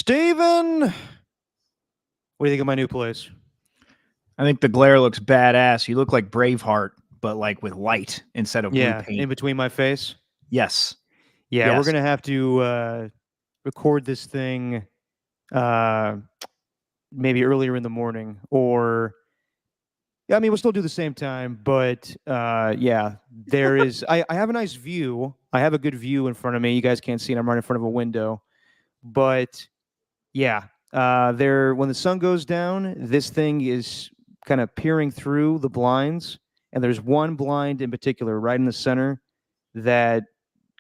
Steven, what do you think of my new place? I think the glare looks badass. You look like Braveheart, but like with light instead of blue paint. In between my face. Yes. Yeah, Yes. we're gonna have to record this thing maybe earlier in the morning, or I mean, we'll still do the same time, but yeah, there is. I have a nice view. I have a good view in front of me. You guys can't see it. I'm right in front of a window, but yeah, there when the sun goes down, this thing is kind of peering through the blinds, and there's one blind in particular right in the center that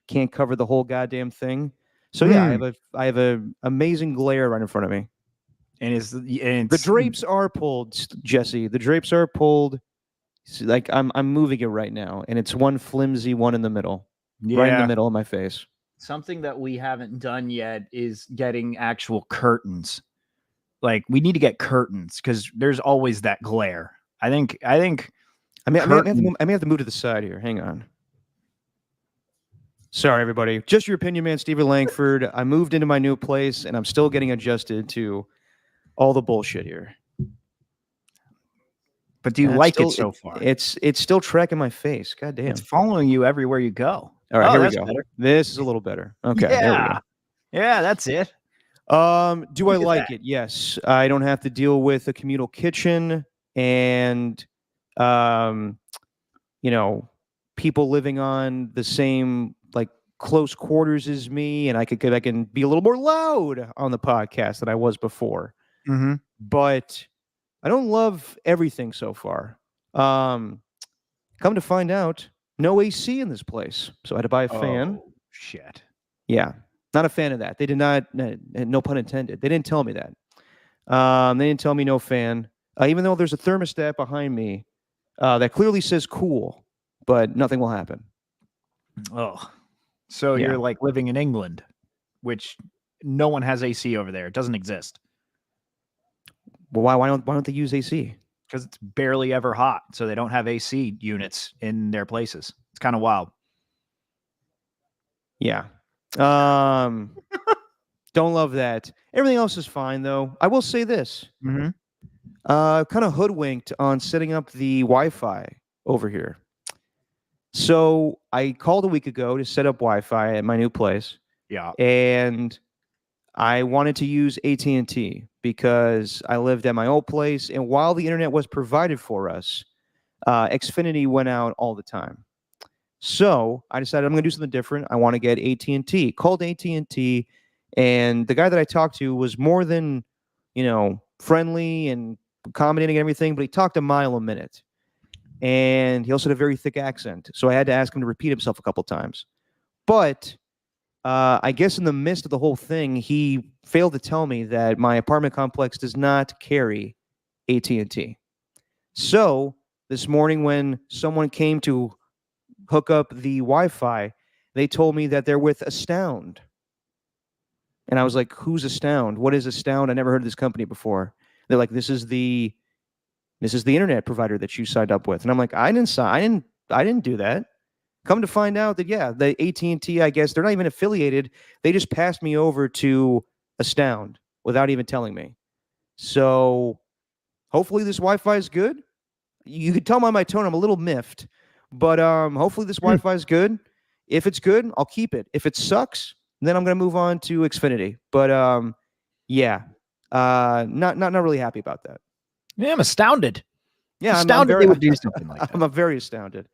can't cover the whole goddamn thing. So yeah, I have a amazing glare right in front of me. And the drapes are pulled, Jesse. The drapes are pulled. Like I'm moving it right now, and it's one flimsy one in the middle, right in the middle of my face. Something that we haven't done yet is getting actual curtains. Like we need to get curtains because there's always that glare. I may have to move to the side here. Hang on. Sorry, everybody. Just your opinion, man. Steven Langford. I moved into my new place, and I'm still getting adjusted to all the bullshit here. But do you like it so far? It's still tracking my face. God damn. It's following you everywhere you go. All right, here we go. Better. This is a little better. Okay, there we go. Yeah, that's it. Do I like it? Yes. I don't have to deal with a communal kitchen and people living on the same like close quarters as me, and I can be a little more loud on the podcast than I was before. Mm-hmm. But I don't love everything so far. Come to find out, no AC in this place, so I had to buy a fan. Oh, shit. Yeah, not a fan of that. They did not. No pun intended. They didn't tell me that. They didn't tell me no fan, even though there's a thermostat behind me that clearly says cool, but nothing will happen. Oh, so you're like living in England, which no one has AC over there. It doesn't exist. Well, why don't they use AC? Because it's barely ever hot, so they don't have AC units in their places. It's kind of wild. Yeah. Don't love that. Everything else is fine, though. I will say this. Mm-hmm. Kind of hoodwinked on setting up the Wi-Fi over here. So I called a week ago to set up Wi-Fi at my new place. Yeah. And I wanted to use AT&T because I lived at my old place, and while the internet was provided for us, Xfinity went out all the time. So I decided I'm going to do something different. I want to get AT&T. Called AT&T, and the guy that I talked to was more than, friendly and accommodating and everything, but he talked a mile a minute. And he also had a very thick accent, so I had to ask him to repeat himself a couple times. But I guess in the midst of the whole thing, he failed to tell me that my apartment complex does not carry AT&T. So this morning when someone came to hook up the Wi-Fi, they told me that they're with Astound. And I was like, who's Astound? What is Astound? I never heard of this company before. They're like, this is the internet provider that you signed up with. And I'm like, I didn't do that. Come to find out that, yeah, the AT&T, I guess, they're not even affiliated. They just passed me over to Astound without even telling me. So hopefully this Wi-Fi is good. You could tell by my tone I'm a little miffed. But hopefully this Wi-Fi is good. If it's good, I'll keep it. If it sucks, then I'm going to move on to Xfinity. But not really happy about that. Yeah, I'm astounded. Yeah, astounded they would do something like that. I'm very astounded.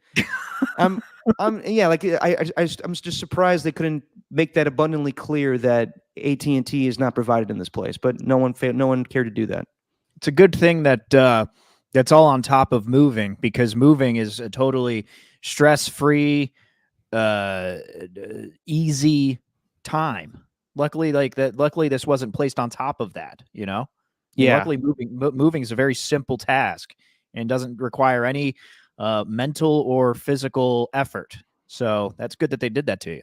I'm just surprised they couldn't make that abundantly clear that AT&T is not provided in this place. But no one cared to do that. It's a good thing that that's all on top of moving, because moving is a totally stress-free, easy time. Luckily, this wasn't placed on top of that. Yeah. Luckily, moving is a very simple task and doesn't require any mental or physical effort. So that's good that they did that to you.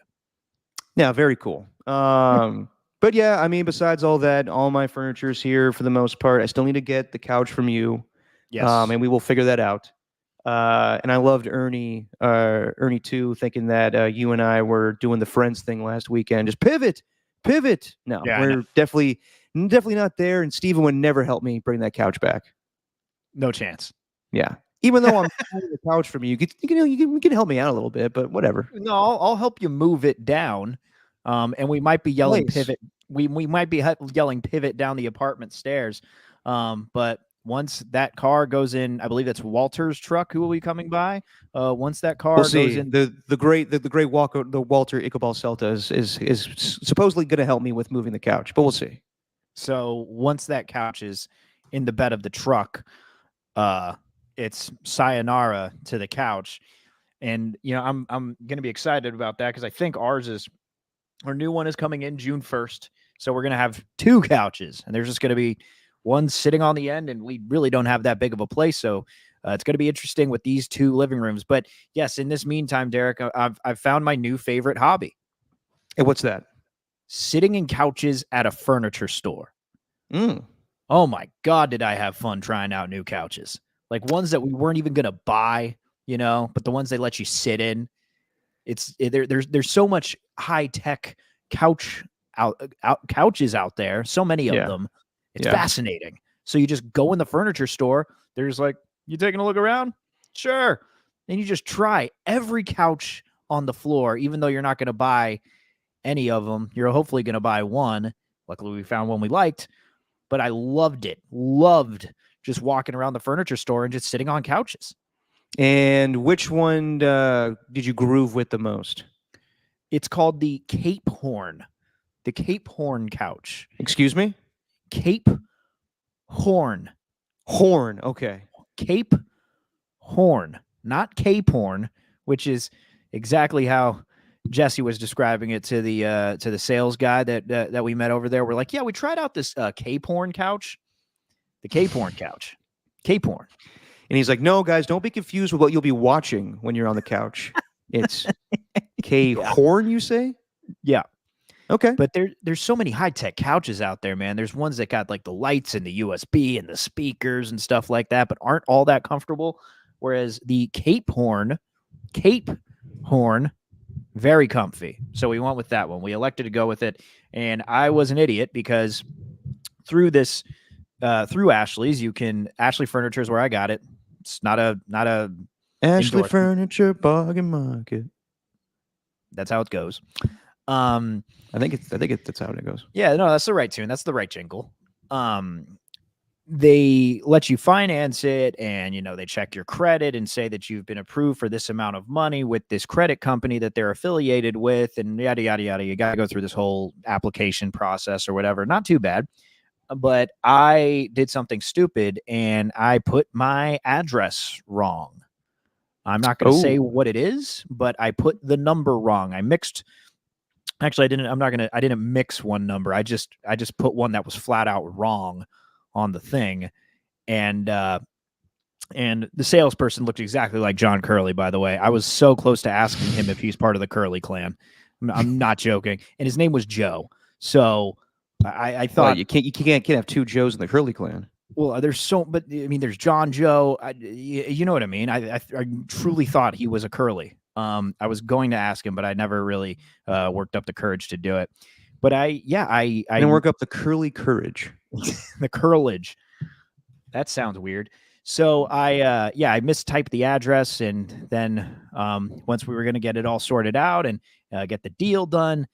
Yeah, very cool. But yeah, I mean, besides all that, all my furniture is here for the most part. I still need to get the couch from you. Yes. And we will figure that out. And I loved Ernie too, thinking that you and I were doing the Friends thing last weekend. Just pivot. No, we're definitely definitely not there. And Steven would never help me bring that couch back. No chance. Yeah. Even though I'm buying the couch from you, you can help me out a little bit, but whatever. No, I'll help you move it down. And we might be yelling Place. pivot. We might be yelling pivot down the apartment stairs. But once that car goes in, I believe it's Walter's truck who will be coming by. Once that car goes in, the great Walker, the Walter Ichabod Celta is supposedly going to help me with moving the couch, but we'll see. So once that couch is in the bed of the truck, it's sayonara to the couch. And I'm gonna be excited about that because I think our new one is coming in June 1st. So we're gonna have 2 couches, and there's just gonna be one sitting on the end, and we really don't have that big of a place. So it's gonna be interesting with these 2 living rooms. But yes, in this meantime, Derek, I've found my new favorite hobby. And what's that? Sitting in couches at a furniture store. Mm. Oh my God, did I have fun trying out new couches. Like ones that we weren't even going to buy, but the ones they let you sit in. There's so much high-tech couches out there, so many of them. It's fascinating. So you just go in the furniture store, there's like, you taking a look around? Sure. And you just try every couch on the floor, even though you're not going to buy any of them. You're hopefully going to buy one. Luckily, we found one we liked, but I loved it. Loved just walking around the furniture store and just sitting on couches. And which one did you groove with the most? It's called the Cape Horn. The Cape Horn couch. Excuse me? Cape Horn. Horn. Okay. Cape Horn. Not Cape Horn, which is exactly how Jesse was describing it to the sales guy that we met over there. We're like, yeah, we tried out this Cape Horn couch. The Cape Horn couch. Cape Horn. And he's like, no, guys, don't be confused with what you'll be watching when you're on the couch. It's Horn, you say? Yeah. Okay. But there's so many high-tech couches out there, man. There's ones that got like the lights and the USB and the speakers and stuff like that, but aren't all that comfortable. Whereas the Cape Horn, very comfy. So we went with that one. We elected to go with it. And I was an idiot because through Ashley's, Ashley Furniture is where I got it. It's not a Ashley Furniture Bargain Market. That's how it goes. I think that's how it goes. Yeah, no, that's the right tune. That's the right jingle. They let you finance it, and they check your credit and say that you've been approved for this amount of money with this credit company that they're affiliated with, and yada yada yada. You got to go through this whole application process or whatever. Not too bad. But I did something stupid, and I put my address wrong. I'm not going to say what it is, but I put the number wrong. I mixed. Actually, I didn't mix one number. I just put one that was flat out wrong on the thing, and the salesperson looked exactly like John Curley. By the way, I was so close to asking him if he's part of the Curley clan. I'm not joking, and his name was Joe. So. I thought you can't have 2 Joes in the Curly clan. Well, there's there's John Joe. You know what I mean? I truly thought he was a Curly. I was going to ask him, but I never really worked up the courage to do it. But I didn't work up the curly courage. The curlage. That sounds weird. So I mistyped the address, and then once we were going to get it all sorted out and get the deal done,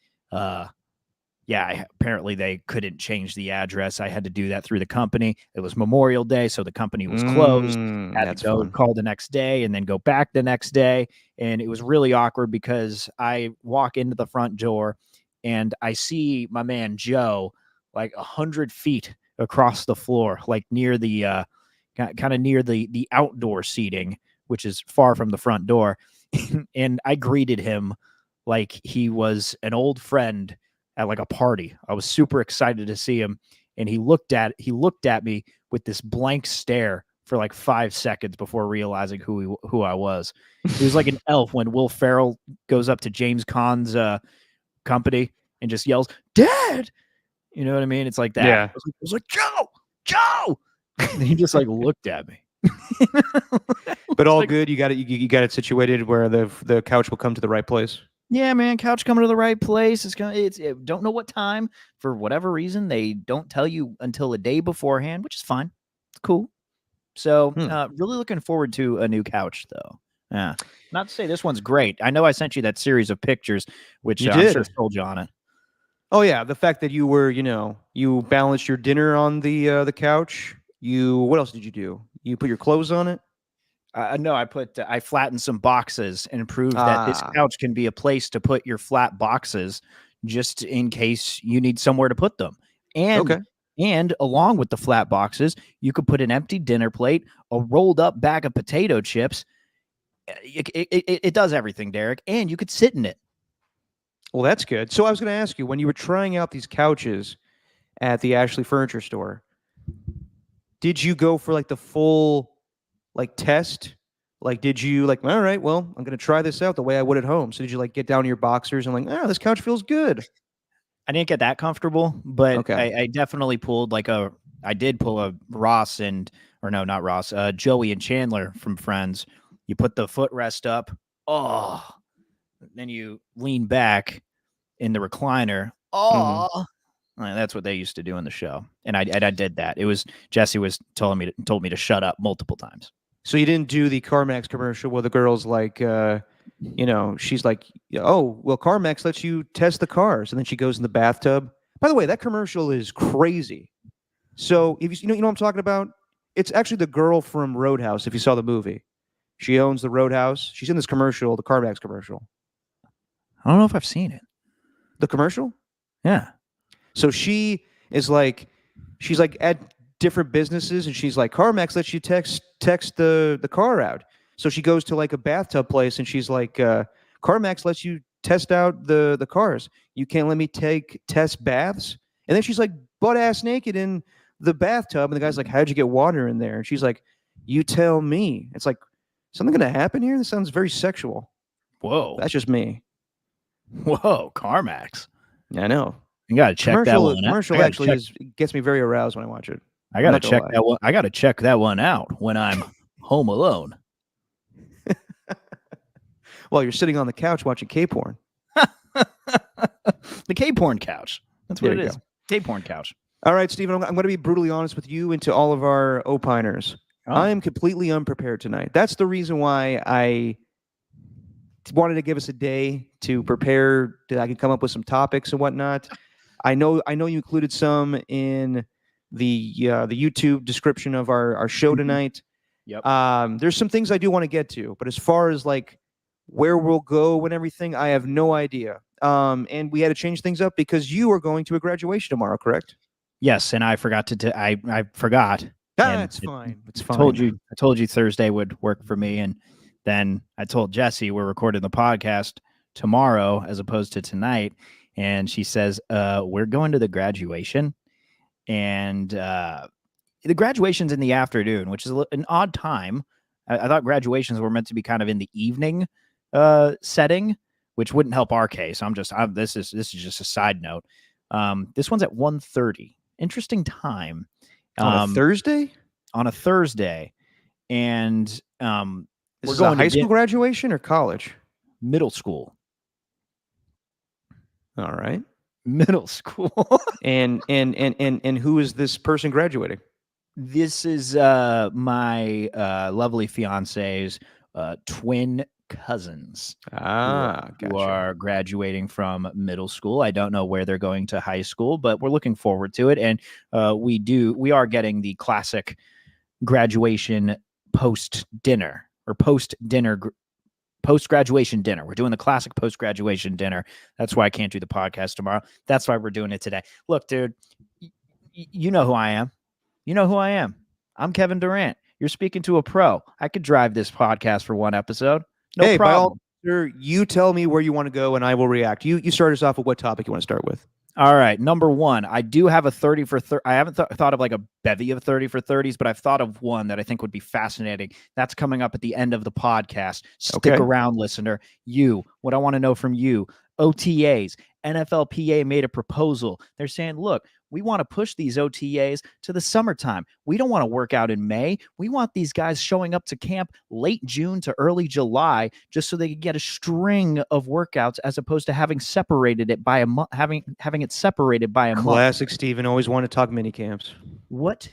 apparently they couldn't change the address. I had to do that through the company. It was Memorial Day, so the company was closed. Had to go call the next day and then go back the next day. And it was really awkward because I walk into the front door and I see my man Joe like 100 feet across the floor, like near the kind of near the outdoor seating, which is far from the front door. And I greeted him like he was an old friend at like a party. I was super excited to see him, and he looked at me with this blank stare for like 5 seconds before realizing who I was. He was like an elf when Will Ferrell goes up to James Caan's company and just yells, "Dad!" You know what I mean? It's like that. Yeah. I was like, Joe! And he just like looked at me. But all good. You got it situated where the couch will come to the right place. Yeah, man, couch coming to the right place. Don't know what time for whatever reason. They don't tell you until a day beforehand, which is fine. It's cool. So, really looking forward to a new couch, though. Yeah, not to say this one's great. I know I sent you that series of pictures, which You I'm sure did. sold you on it. Oh yeah, the fact that you were, you balanced your dinner on the couch. What else did you do? You put your clothes on it? No, I flattened some boxes and proved that this Ah, couch can be a place to put your flat boxes, just in case you need somewhere to put them. And okay. and along with the flat boxes, you could put an empty dinner plate, a rolled up bag of potato chips. It does everything, Derek, and you could sit in it. Well, that's good. So I was going to ask you, when you were trying out these couches at the Ashley Furniture Store, did you go for like the full like test? Like, did you like, all right, well, I'm going to try this out the way I would at home. So did you like get down to your boxers and like, this couch feels good? I didn't get that comfortable, but Okay. I definitely I did pull a Ross or no, not Ross, Joey and Chandler from Friends. You put the footrest up. Oh, then you lean back in the recliner. Mm-hmm. Oh, that's what they used to do in the show. And I did that. It was Jesse was told me to shut up multiple times. So you didn't do the CarMax commercial where the girl's like, she's like, oh, well, CarMax lets you test the cars. And then she goes in the bathtub. By the way, that commercial is crazy. So if you know what I'm talking about? It's actually the girl from Roadhouse, if you saw the movie. She owns the Roadhouse. She's in this commercial, the CarMax commercial. I don't know if I've seen it. The commercial? Yeah. So she's like at different businesses and she's like, CarMax lets you text the car out. So she goes to like a bathtub place and she's like, CarMax lets you test out the cars. You can't let me take test baths. And then she's like butt ass naked in the bathtub. And the guy's like, how'd you get water in there? And she's like, you tell me. It's like, something going to happen here? This sounds very sexual. Whoa. That's just me. Whoa, CarMax. Yeah, I know. You got to check that one out. Commercial actually gets me very aroused when I watch it. I got to check that one. I got to check that one out when I'm home alone. While you're sitting on the couch watching K-porn. The K-porn couch. That's what it is. K-porn couch. All right, Stephen, I'm going to be brutally honest with you and to all of our opiners. Oh. I am completely unprepared tonight. That's the reason why I wanted to give us a day to prepare, that I could come up with some topics and whatnot. I know you included some in the YouTube description of our show tonight. Yep. There's some things I do want to get to, but as far as like where we'll go and everything, I have no idea. And we had to change things up because you are going to a graduation tomorrow, correct? Yes, and I forgot to. I forgot. It's fine. It's fine. I told you Thursday would work for me, and then I told Jessie we're recording the podcast tomorrow as opposed to tonight, and she says we're going to the graduation, and the graduation's in the afternoon, which is an odd time. I thought graduations were meant to be kind of in the evening setting, which wouldn't help our case. This is just a side note. This one's at 1:30. Interesting time. On a Thursday? On a Thursday. And we're going to high school graduation or college? Middle school. All right. Middle school. and who is this person graduating? This is my lovely fiance's twin cousins who are graduating from middle school. I don't know where they're going to high school, but we're looking forward to it. And we are getting the classic graduation post-dinner or post-graduation dinner. We're doing the classic post-graduation dinner. That's why I can't do the podcast tomorrow. That's why we're doing it today. Look, dude, you know who I am. You know who I am. I'm Kevin Durant. You're speaking to a pro. I could drive this podcast for one episode. No problem. You tell me where you want to go, and I will react. You start us off with what topic you want to start with. All right. Number one, I do have a 30 for 30. I haven't thought of like a bevy of 30 for 30s, but I've thought of one that I think would be fascinating. That's coming up at the end of the podcast. Stick around, listener. What I want to know from you, OTAs, NFLPA made a proposal. They're saying, look, we want to push these OTAs to the summertime. We don't want to work out in May. We want these guys showing up to camp late June to early July just so they can get a string of workouts as opposed to having separated it by a month, having it separated by a month. Classic Steven, always want to talk mini camps. What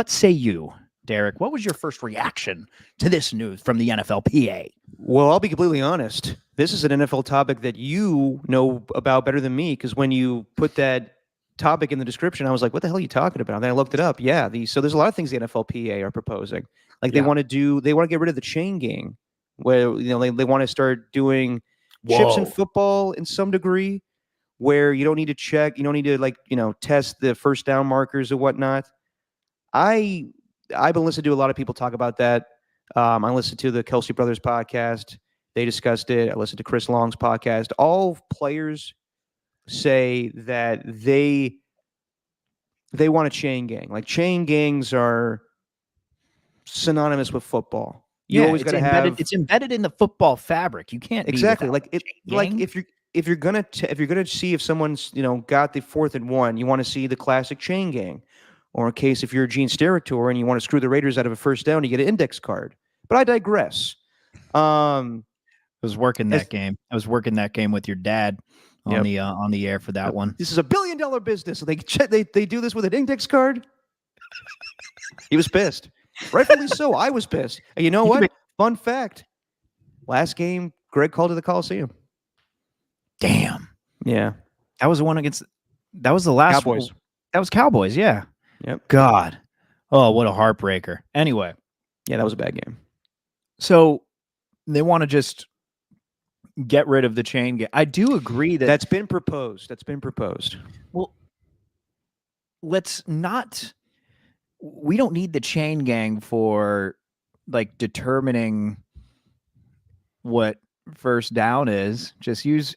say you, Derek? What was your first reaction to this news from the NFLPA? Well, I'll be completely honest. This is an NFL topic that you know about better than me, because when you put that topic in the description, I was like, what the hell are you talking about? And then I looked it up. Yeah, so there's a lot of things the NFLPA are proposing. Like they want to get rid of the chain gang, where they want to start doing chips in football in some degree, where you don't need to check, you don't need to test the first down markers or whatnot. I've been listening to a lot of people talk about that. I listened to the Kelsey Brothers podcast. They discussed it. I listened to Chris Long's podcast. All players say that they want a chain gang. Like, chain gangs are synonymous with football. You always got to have. It's embedded in the football fabric. You can't exactly if you're gonna see if someone's got the 4th and 1, you want to see the classic chain gang. Or in case if you're Gene Steratore and you want to screw the Raiders out of a first down, you get an index card. But I digress. I was working that game. I was working that game with your dad on the air for that one. This is $1 billion business. So they do this with an index card. He was pissed. Rightfully so. I was pissed. And you know what? Fun fact. Last game, Greg called to the Coliseum. Damn. Yeah. That was the one against. That was the last Cowboys. That was Cowboys. Yeah. Yep. God. Oh, what a heartbreaker. Anyway. Yeah, that was a bad game. So they want to just get rid of the chain gang. I do agree that's been proposed. Well, we don't need the chain gang for determining what first down is. Just use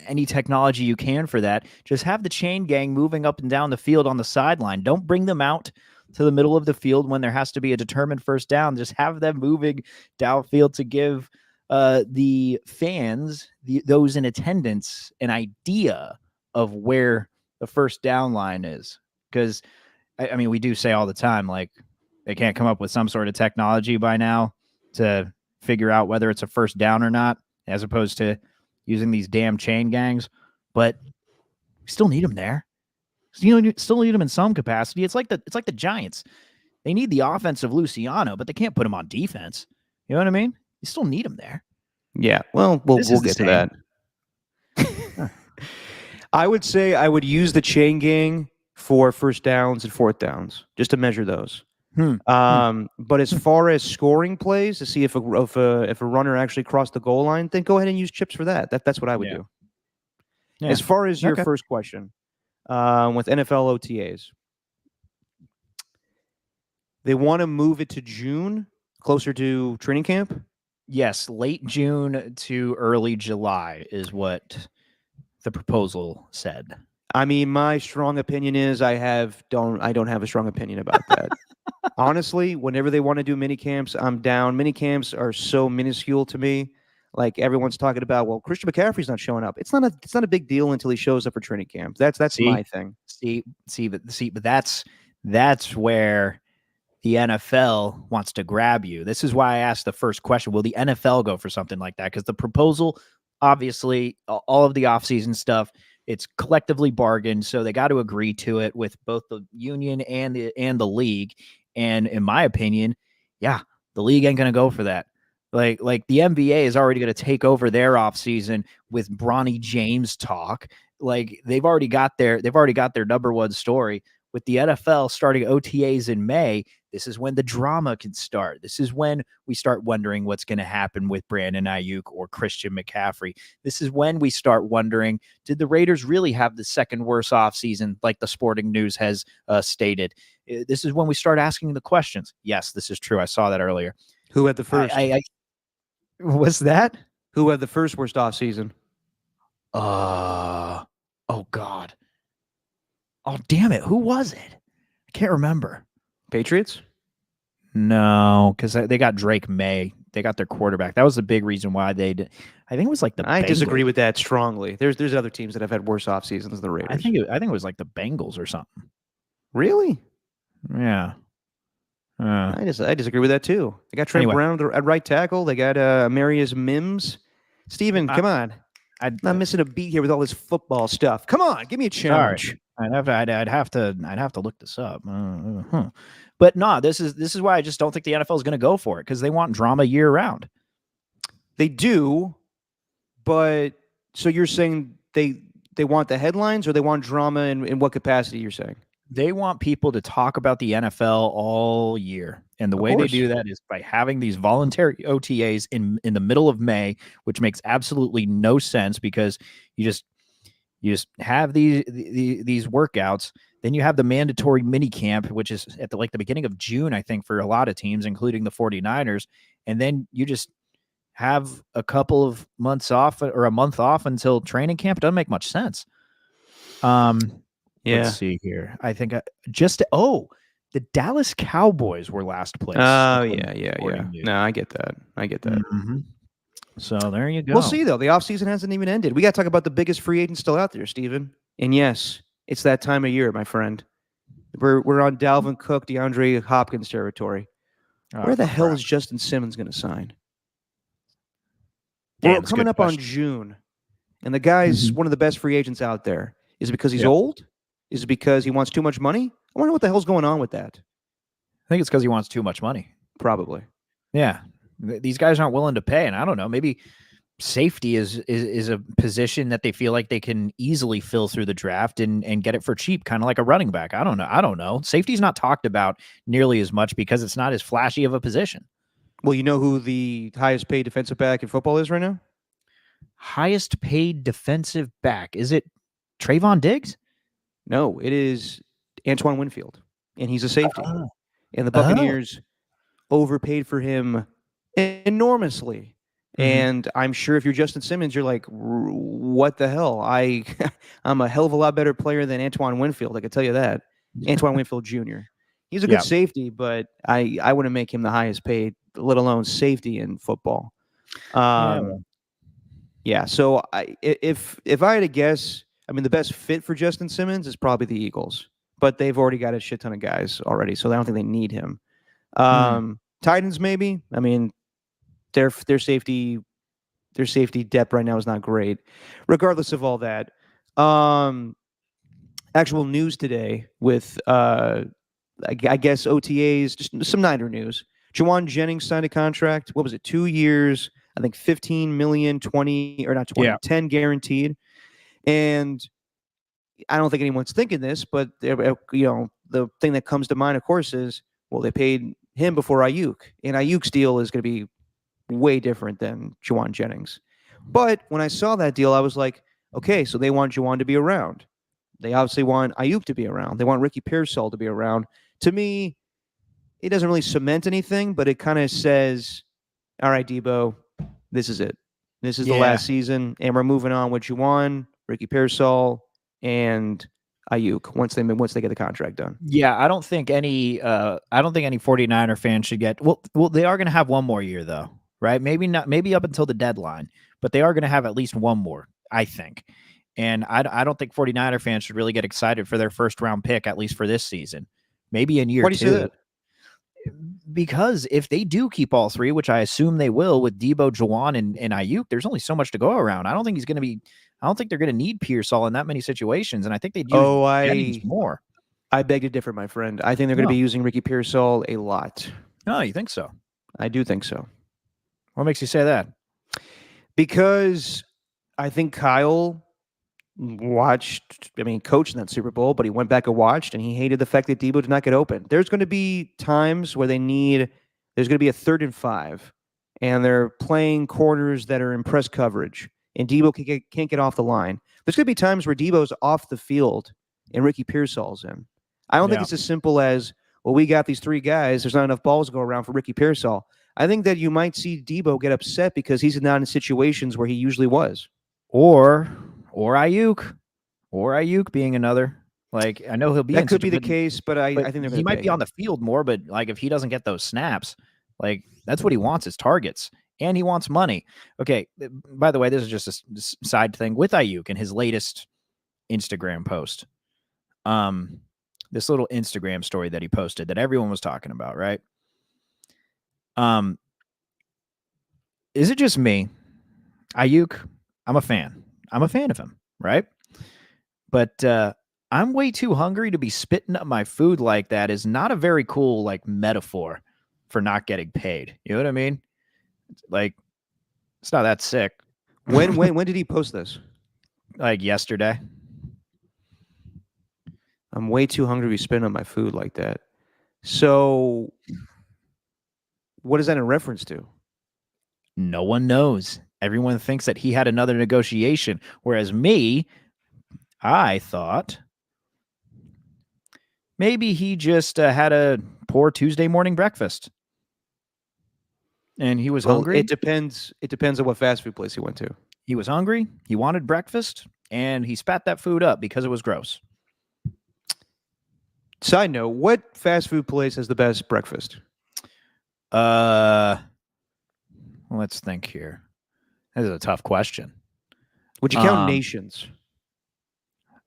any technology you can for that. Just have the chain gang moving up and down the field on the sideline. Don't bring them out to the middle of the field when there has to be a determined first down. Just have them moving downfield to give the fans, those in attendance, an idea of where the first down line is. Because, I mean, we do say all the time, they can't come up with some sort of technology by now to figure out whether it's a first down or not, as opposed to using these damn chain gangs. But we still need them there. Still need them in some capacity. It's like the Giants. They need the offense of Luciano, but they can't put him on defense. You know what I mean? You still need him there. Yeah. Well, we'll get to that. I would say I would use the chain gang for first downs and 4th downs, just to measure those. But as far as scoring plays, to see if a runner actually crossed the goal line, then go ahead and use chips for that. That's what I would do. Yeah. As far as your first question, with NFL OTAs, they want to move it to June, closer to training camp. Yes, late June to early July is what the proposal said. I mean, my strong opinion is I don't have a strong opinion about that. Honestly, whenever they want to do mini camps, I'm down. Mini camps are so minuscule to me. Like, everyone's talking about, well, Christian McCaffrey's not showing up. It's not a big deal until he shows up for training camp. That's my thing. But that's where the NFL wants to grab you. This is why I asked the first question: will the NFL go for something like that? Because the proposal, obviously, all of the offseason stuff, it's collectively bargained, so they got to agree to it with both the union and the league. And in my opinion, yeah, the league ain't gonna go for that. Like the NBA is already going to take over their offseason with Bronny James talk. Like, they've already got their number one story. With the NFL starting OTAs in May, this is when the drama can start. This is when we start wondering what's going to happen with Brandon Ayuk or Christian McCaffrey. This is when we start wondering, did the Raiders really have the second worst offseason, like the Sporting News has stated? This is when we start asking the questions. Yes, this is true. I saw that earlier. Who had the first? What's that? Who had the first worst offseason? Oh, God. Oh, damn it. Who was it? I can't remember. Patriots? No, because they got Drake May their quarterback. That was the big reason why they did. I think it was like the I Bengals. disagree with that strongly. There's other teams that have had worse off seasons than the Raiders. I think it was like the Bengals or something. Really? Yeah. I disagree with that too. They got Trent Anyway. Brown at right tackle. They got Marius Mims. Steven, come on. I'm not missing a beat here with all this football stuff. Come on, give me a challenge. Sorry. I'd have to look this up. But no, this is why I just don't think the NFL is going to go for it, because they want drama year round. They do, but so you're saying they want the headlines, or they want drama in what capacity? You're saying they want people to talk about the NFL all year, and the way they do that is by having these voluntary OTAs in the middle of May, which makes absolutely no sense, because you just have these workouts. Then you have the mandatory mini camp, which is at the beginning of June, I think, for a lot of teams, including the 49ers. And then you just have a couple of months off, or a month off until training camp. It doesn't make much sense. Let's see here. I think the Dallas Cowboys were last place. Oh, yeah. No, I get that. Mm-hmm. So there you go. We'll see, though. The offseason hasn't even ended. We got to talk about the biggest free agent still out there, Steven. And yes, it's that time of year, my friend. We're on Dalvin Cook, DeAndre Hopkins territory. Where the hell is Justin Simmons going to sign? We're coming up on June, and the guy's one of the best free agents out there. Is it because he's old? Is it because he wants too much money? I wonder what the hell's going on with that. I think it's because he wants too much money. Probably. Yeah. These guys aren't willing to pay, and I don't know, maybe safety is a position that they feel like they can easily fill through the draft and get it for cheap, kind of like a running back. I don't know. Safety's not talked about nearly as much because it's not as flashy of a position. Well, you know who the highest paid defensive back in football is right now? Highest paid defensive back. Is it Trayvon Diggs? No, it is Antoine Winfield, and he's a safety. And the Buccaneers overpaid for him enormously. And I'm sure if you're Justin Simmons, you're like, what the hell? I'm a hell of a lot better player than Antoine Winfield. I can tell you that. Antoine Winfield Jr. He's a good safety, but I wouldn't make him the highest paid, let alone safety in football. So if I had to guess, I mean, the best fit for Justin Simmons is probably the Eagles, but they've already got a shit ton of guys already, so I don't think they need him. Titans, maybe. I mean, their safety depth right now is not great. Regardless of all that, actual news today with I guess OTAs, just some Niner news. Juwan Jennings signed a contract. What was it? 2 years. I think 15 million, 20 or not 20, 10 guaranteed. And I don't think anyone's thinking this, but the thing that comes to mind, of course, is they paid him before Ayuk, and Ayuk's deal is going to be way different than Juwan Jennings. But when I saw that deal, I was like, okay, so they want Juwan to be around. They obviously want Ayuk to be around. They want Ricky Pearsall to be around. To me, it doesn't really cement anything, but it kind of says, all right, Debo, this is it. This is the last season, and we're moving on with Juwan, Ricky Pearsall, and Ayuk once they get the contract done. Yeah, I don't think any 49er fan should get well they are going to have one more year though, right? Maybe up until the deadline, but they are going to have at least one more, I think. And I don't think 49er fans should really get excited for their first round pick, at least for this season. Maybe in year 2. Why do you say that? Because if they do keep all three, which I assume they will with Debo, Juwan, and Ayuk, there's only so much to go around. I don't think they're going to need Pearsall in that many situations, and I think they'd use Jennings more. I beg to differ, my friend. I think they're going to be using Ricky Pearsall a lot. Oh, you think so? I do think so. What makes you say that? Because I think Kyle coached in that Super Bowl, but he went back and watched, and he hated the fact that Debo did not get open. There's going to be times where there's going to be a 3rd and 5, and they're playing corners that are in press coverage, and Debo can't get off the line. There's going to be times where Debo's off the field and Ricky Pearsall's in. I don't think it's as simple as, well, we got these 3 guys. There's not enough balls to go around for Ricky Pearsall. I think that you might see Debo get upset because he's not in situations where he usually was. Or Ayuk being another. Like, I know he'll be. That could be the case, but I think he might be on the field more. But like, if he doesn't get those snaps, Like, that's what he wants is targets, and he wants money. Okay, by the way, this is just a side thing with Ayuk and his latest Instagram post. This little Instagram story that he posted that everyone was talking about, right? Is it just me? Ayuk, I'm a fan. I'm a fan of him, right? But I'm way too hungry to be spitting up my food like that is not a very cool like metaphor for not getting paid. You know what I mean? Like, it's not that sick. When did he post this? Like yesterday. I'm way too hungry to be spitting on my food like that. So, what is that in reference to? No one knows. Everyone thinks that he had another negotiation, whereas me, I thought maybe he just had a poor Tuesday morning breakfast, and he was hungry. It depends. It depends on what fast food place he went to. He was hungry. He wanted breakfast, and he spat that food up because it was gross. Side note: what fast food place has the best breakfast? Let's think here. This is a tough question. Would you count Nations?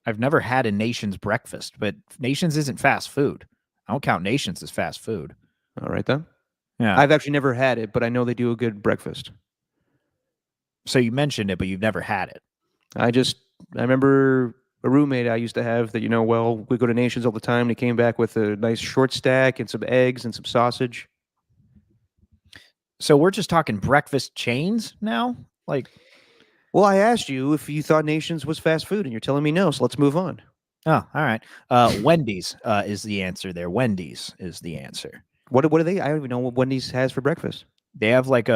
I've never had a Nations breakfast, but Nations isn't fast food. I don't count Nations as fast food. All right, then. Yeah. I've actually never had it, but I know they do a good breakfast. So you mentioned it, but you've never had it. I remember a roommate I used to have that, we go to Nations all the time, and he came back with a nice short stack and some eggs and some sausage. So we're just talking breakfast chains now? Like, well, I asked you if you thought Nations was fast food, and you're telling me no, so let's move on. Oh, all right. Wendy's is the answer there. Wendy's is the answer. What are they? I don't even know what Wendy's has for breakfast. They have like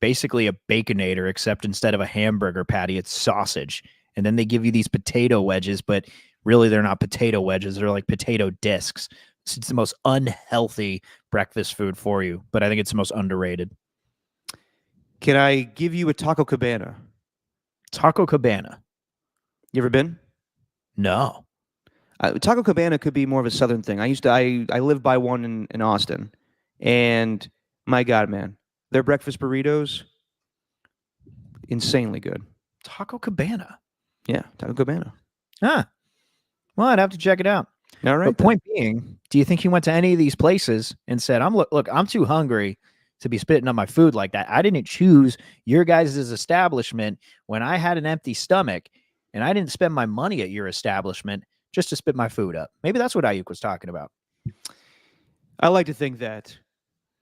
basically a Baconator, except instead of a hamburger patty, it's sausage. And then they give you these potato wedges, but really they're not potato wedges. They're like potato discs. It's the most unhealthy breakfast food for you, but I think it's the most underrated. Can I give you a Taco Cabana? Taco Cabana. You ever been? No. Taco Cabana could be more of a southern thing. I lived by one in Austin, and my God, man, their breakfast burritos, insanely good. Taco Cabana. Yeah, Taco Cabana. Well, I'd have to check it out. All right. But point being, do you think he went to any of these places and said, look, I'm too hungry to be spitting on my food like that. I didn't choose your guys' establishment when I had an empty stomach, and I didn't spend my money at your establishment just to spit my food up. Maybe that's what Ayuk was talking about. I like to think that,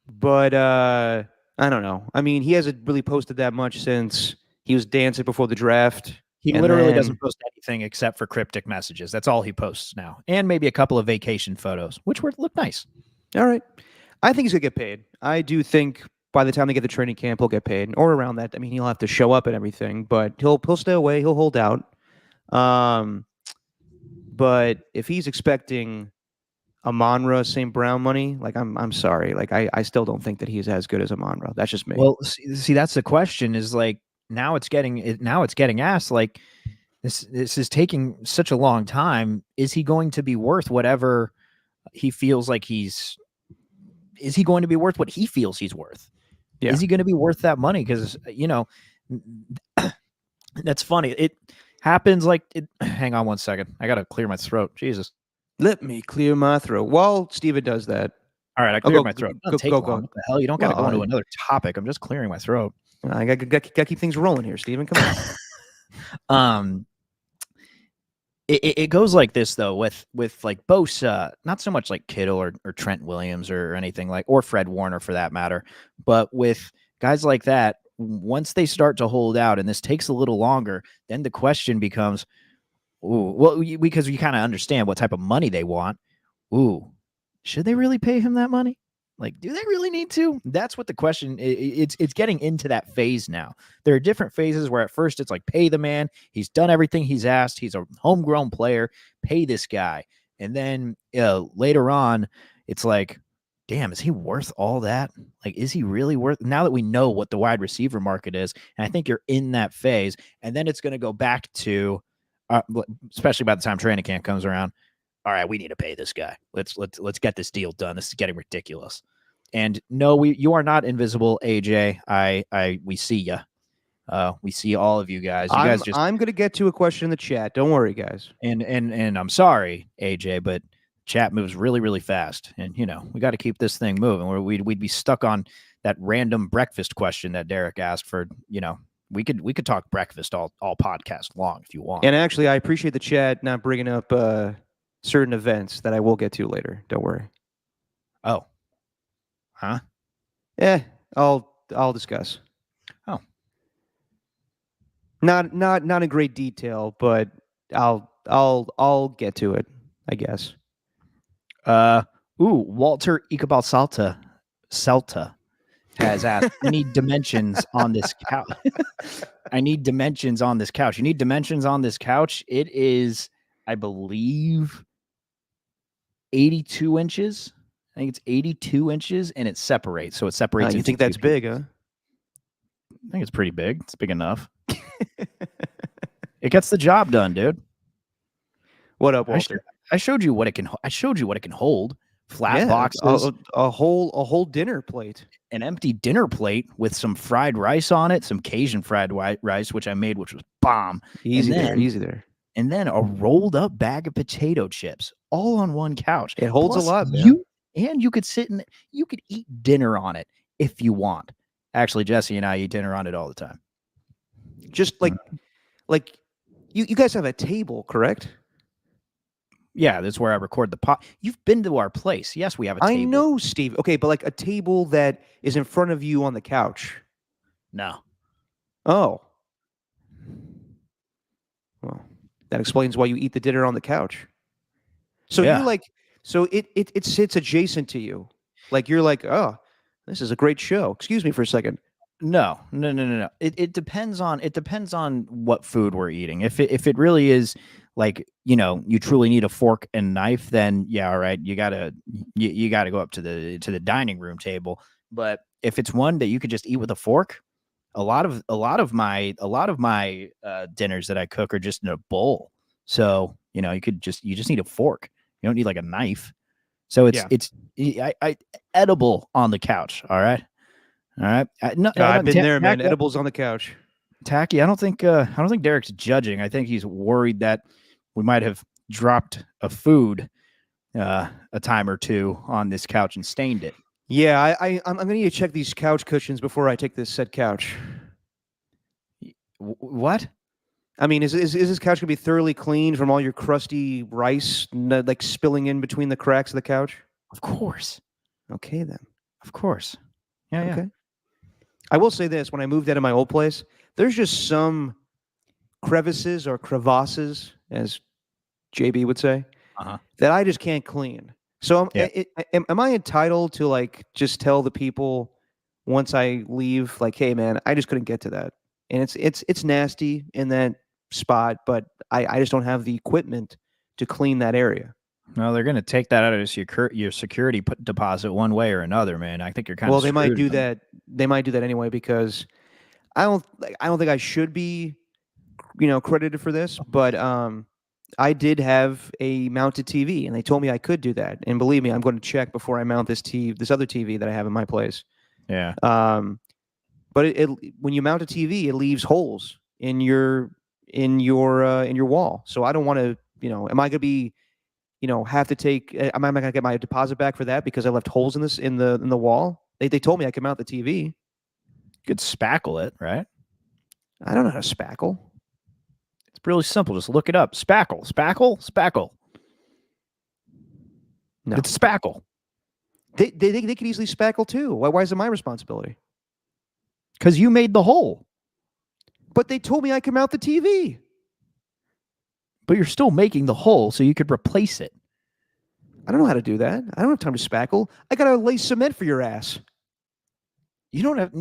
but I don't know. I mean, he hasn't really posted that much since he was dancing before the draft. He literally doesn't post anything except for cryptic messages. That's all he posts now. And maybe a couple of vacation photos, which look nice. All right. I think he's going to get paid. I do think by the time they get the training camp, he'll get paid. Or around that. I mean, he'll have to show up and everything, but he'll stay away. He'll hold out. But if he's expecting Amon-Ra St. Brown money, like I'm sorry. Like I still don't think that he's as good as Amon-Ra. That's just me. Well, see, that's the question is like, now it's getting asked, like, this is taking such a long time. Is he going to be worth whatever he feels like is he going to be worth what he feels he's worth? Yeah. Is he going to be worth that money? Because, that's funny. It happens like hang on one second. I got to clear my throat. Jesus. Let me clear my throat. While Steven does that. All right, I cleared my throat. Go. What the hell? You don't got to go into another topic. I'm just clearing my throat. I got to keep things rolling here, Steven. Come on. It goes like this though with like Bosa, not so much like Kittle or Trent Williams or anything or Fred Warner for that matter, but with guys like that, once they start to hold out and this takes a little longer, then the question becomes, because you kind of understand what type of money they want. Should they really pay him that money? Like, do they really need to? That's what the question is. It's getting into that phase now. There are different phases where at first it's like, pay the man. He's done everything he's asked. He's a homegrown player. Pay this guy. And then later on, it's like, damn, is he worth all that? Like, is he really worth? Now that we know what the wide receiver market is, and I think you're in that phase, and then it's going to go back to, especially by the time training camp comes around, all right, we need to pay this guy. Let's get this deal done. This is getting ridiculous. And no, you are not invisible, AJ. We see you. We see all of you guys. You guys just. I'm gonna get to a question in the chat. Don't worry, guys. And I'm sorry, AJ, but chat moves really, really fast, and we got to keep this thing moving. Or we'd be stuck on that random breakfast question that Derek asked for. We could talk breakfast all podcast long if you want. And actually, I appreciate the chat not bringing up certain events that I will get to later. Don't worry. Oh, huh? Yeah, I'll discuss. Oh, not in great detail, but I'll get to it, I guess. Walter Icabal Celta has asked, I need dimensions on this couch. I need dimensions on this couch. You need dimensions on this couch. It is, I believe, 82 inches. I think it's 82 inches, and it separates. So it separates. You think that's big, huh? I think it's pretty big. It's big enough. It gets the job done, dude. What up, Walter? I showed you what it can. I showed you what it can hold. Flat boxes, a whole dinner plate, an empty dinner plate with some fried rice on it, some Cajun fried rice, which I made, which was bomb. Easy there. And then a rolled up bag of potato chips, all on one couch. It holds a lot, man. You could you could eat dinner on it if you want. Actually, Jesse and I eat dinner on it all the time. Just like you guys have a table, correct? Yeah, that's where I record the pot. You've been to our place. Yes, we have a table. I know, Steve. Okay, but like a table that is in front of you on the couch. No. Oh. Well, that explains why you eat the dinner on the couch. So yeah. you so it sits adjacent to you. Like you're like, oh, this is a great show. Excuse me for a second. No. It depends on what food we're eating. If it really is like, you truly need a fork and knife, then yeah, all right, you gotta go up to the dining room table. But if it's one that you could just eat with a fork, a lot of my dinners that I cook are just in a bowl. So you just need a fork. You don't need like a knife. So it's edible on the couch. All right. I've been there, man. Edibles on the couch. Tacky. I don't think Derek's judging. I think he's worried that we might have dropped a food a time or two on this couch and stained it. Yeah, I'm gonna need to check these couch cushions before I take this said couch. What? I mean, is this couch gonna be thoroughly cleaned from all your crusty rice like spilling in between the cracks of the couch? Of course. Okay, then. Of course. Yeah. Okay. I will say this: when I moved out of my old place, there's just some crevices or crevasses, as JB would say, that I just can't clean. So am I entitled to like just tell the people once I leave, like, hey man, I just couldn't get to that, and it's nasty in that spot, but I just don't have the equipment to clean that area. No, they're going to take that out of your security deposit one way or another, man. I think you're kind of they might do that. They might do that anyway because I don't think I should be, credited for this, but I did have a mounted TV, and they told me I could do that. And believe me, I'm going to check before I mount this other TV that I have in my place. Yeah. But when you mount a TV, it leaves holes in your wall. So I don't want to, am I going to be, have to take? Am I going to get my deposit back for that because I left holes in the wall? They told me I could mount the TV. You could spackle it, right? I don't know how to spackle. It's really simple. Just look it up. Spackle. No. It's spackle. They could easily spackle too. Why is it my responsibility? Because you made the hole. But they told me I could mount the TV. But you're still making the hole so you could replace it. I don't know how to do that. I don't have time to spackle. I got to lay cement for your ass. You don't have.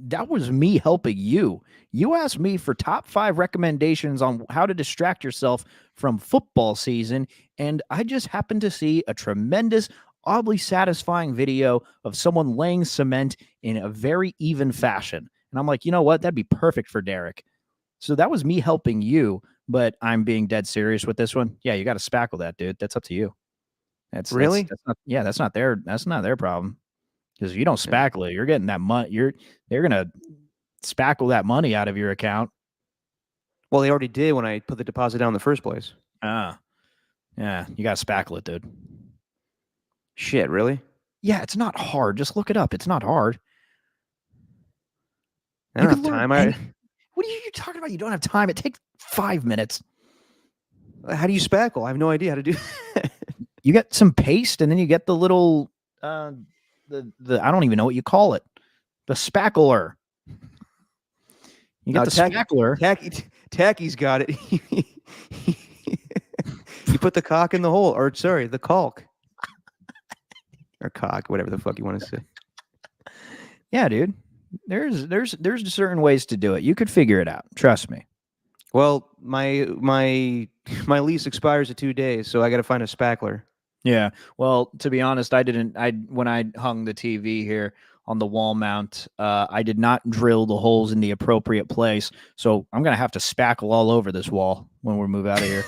That was me helping you. You asked me for top 5 recommendations on how to distract yourself from football season, and I just happened to see a tremendous, oddly satisfying video of someone laying cement in a very even fashion. And I'm like, you know what? That'd be perfect for Derek. So that was me helping you, but I'm being dead serious with this one. Yeah, you got to spackle that, dude. That's up to you. Really? That's not their problem. Because if you don't spackle it, you're getting that money. They're gonna spackle that money out of your account. Well, they already did when I put the deposit down in the first place. Yeah, you gotta spackle it, dude. Shit, really? Yeah, it's not hard. Just look it up. It's not hard. I don't have time. What are you talking about? You don't have time. It takes 5 minutes. How do you spackle? I have no idea how to do that. You get some paste, and then you get the little the I don't even know what you call it. The spackler. You get the spackler. Tacky's got it. You put the cock in the hole, or sorry, the caulk. Or cock, whatever the fuck you want to say. Yeah, dude. There's certain ways to do it. You could figure it out. Trust me. Well, my lease expires in 2 days, so I got to find a spackler. Yeah. Well, to be honest, when I hung the TV here on the wall mount, I did not drill the holes in the appropriate place. So I'm gonna have to spackle all over this wall when we move out of here.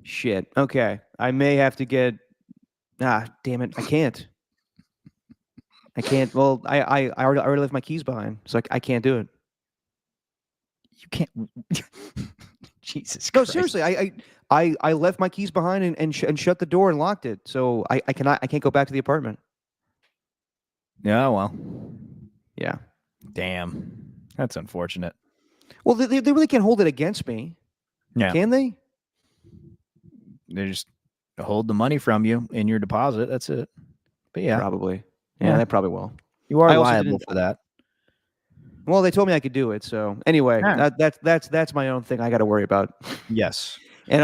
Shit. Okay. I may have to get. Damn it! I can't. Well, I already left my keys behind, so I can't do it. You can't. Jesus Christ. No, seriously. I left my keys behind and shut the door and locked it, so I can't go back to the apartment. Yeah. Well. Yeah. Damn. That's unfortunate. Well, they really can't hold it against me. Yeah. Can they? They just hold the money from you in your deposit. That's it. But yeah. Probably. Yeah, they probably will. You are liable for that. Well, they told me I could do it. So anyway, that's my own thing I got to worry about. Yes. And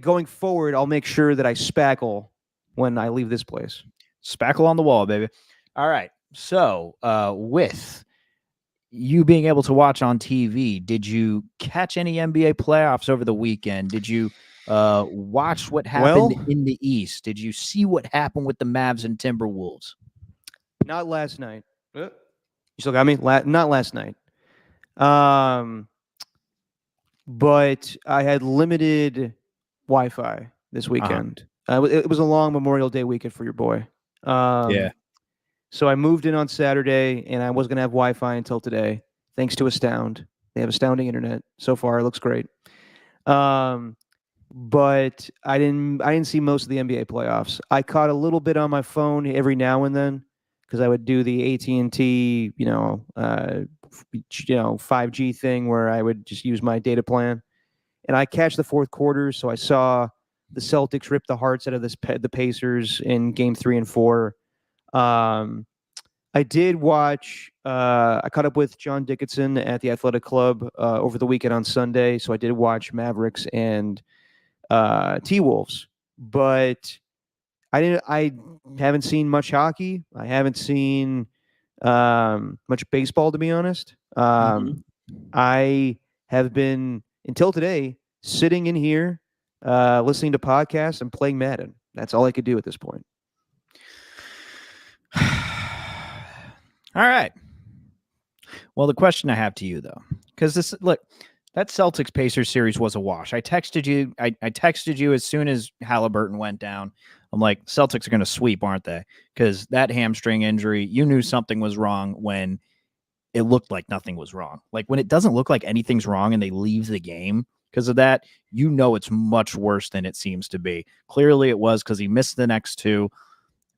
going forward, I'll make sure that I spackle when I leave this place. Spackle on the wall, baby. All right. So with you being able to watch on TV, did you catch any NBA playoffs over the weekend? Did you watch what happened in the East? Did you see what happened with the Mavs and Timberwolves? Not last night. You still got me? Not last night. But I had limited Wi-Fi this weekend. It was a long Memorial Day weekend for your boy. Yeah. So I moved in on Saturday, and I was going to have Wi-Fi until today, thanks to Astound. They have astounding internet. So far, it looks great. But I didn't see most of the NBA playoffs. I caught a little bit on my phone every now and then because I would do the AT&T, 5G thing where I would just use my data plan, and I catch the fourth quarter. So I saw the Celtics rip the hearts out of the Pacers in Game 3 and 4. I did watch. I caught up with John Dickinson at the Athletic Club over the weekend on Sunday, so I did watch Mavericks and T-Wolves, but I haven't seen much hockey. I haven't seen much baseball, to be honest. I have been, until today, sitting in here listening to podcasts and playing Madden. That's all I could do at this point. All right. Well, the question I have to you, though, because that Celtics Pacers series was a wash. I texted you. I texted you as soon as Halliburton went down. I'm like, Celtics are going to sweep, aren't they? Because that hamstring injury, you knew something was wrong when it looked like nothing was wrong. Like when it doesn't look like anything's wrong and they leave the game because of that, you know it's much worse than it seems to be. Clearly it was because he missed the next two.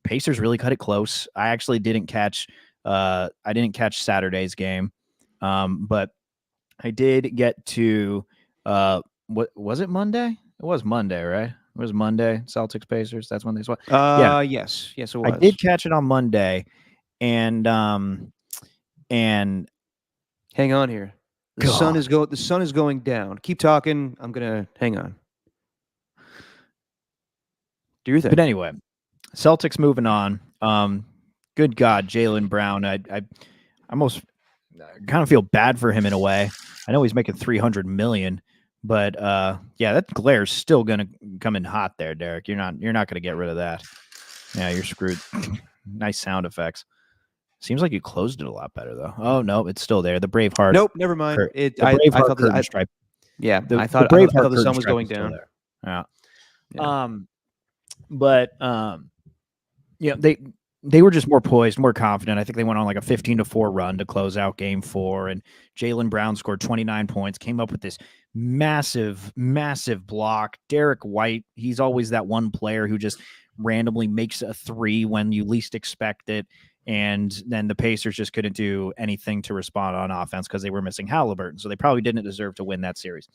Pacers really cut it close. I actually didn't catch Saturday's game, but I did get to what was it, Monday? It was Monday, right? It was Monday, Celtics Pacers. That's when they swept. Yes, it was. I did catch it on Monday, and hang on here. The sun is going down. Keep talking. I'm gonna hang on. Do your thing. But anyway, Celtics moving on. Good God, Jaylen Brown. I almost kind of feel bad for him in a way. I know he's making $300 million, but that glare's still gonna come in hot there, Derek. You're not gonna get rid of that. Yeah, you're screwed. Nice sound effects. Seems like you closed it a lot better though. Oh no, it's still there. The Braveheart. Nope, never mind. I thought the stripe. Yeah, I thought the sun was going down. Yeah. But they were just more poised, more confident. I think they went on like a 15-4 run to close out game 4, and Jaylen Brown scored 29 points, came up with this massive, massive block. Derek White, he's always that one player who just randomly makes a 3 when you least expect it. And then the Pacers just couldn't do anything to respond on offense because they were missing Halliburton. So they probably didn't deserve to win that series.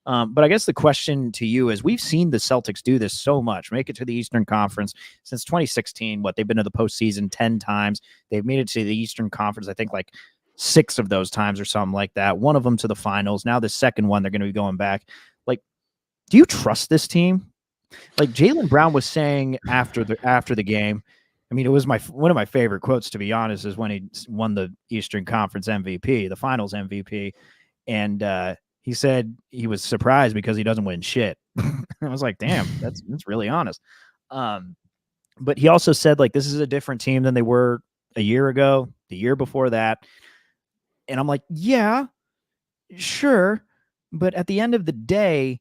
But I guess the question to you is, we've seen the Celtics do this so much, make it to the Eastern Conference since 2016. They've been to the postseason 10 times. They've made it to the Eastern Conference, I think, like 6 of those times or something like that. One of them to the finals. Now the second one, they're going to be going back. Like, do you trust this team? Like Jaylen Brown was saying after the game, I mean, it was one of my favorite quotes, to be honest, is when he won the Eastern Conference MVP, the Finals MVP, and he said he was surprised because he doesn't win shit. I was like, damn, that's really honest. But he also said, like, this is a different team than they were a year ago, the year before that. And I'm like, yeah, sure. But at the end of the day,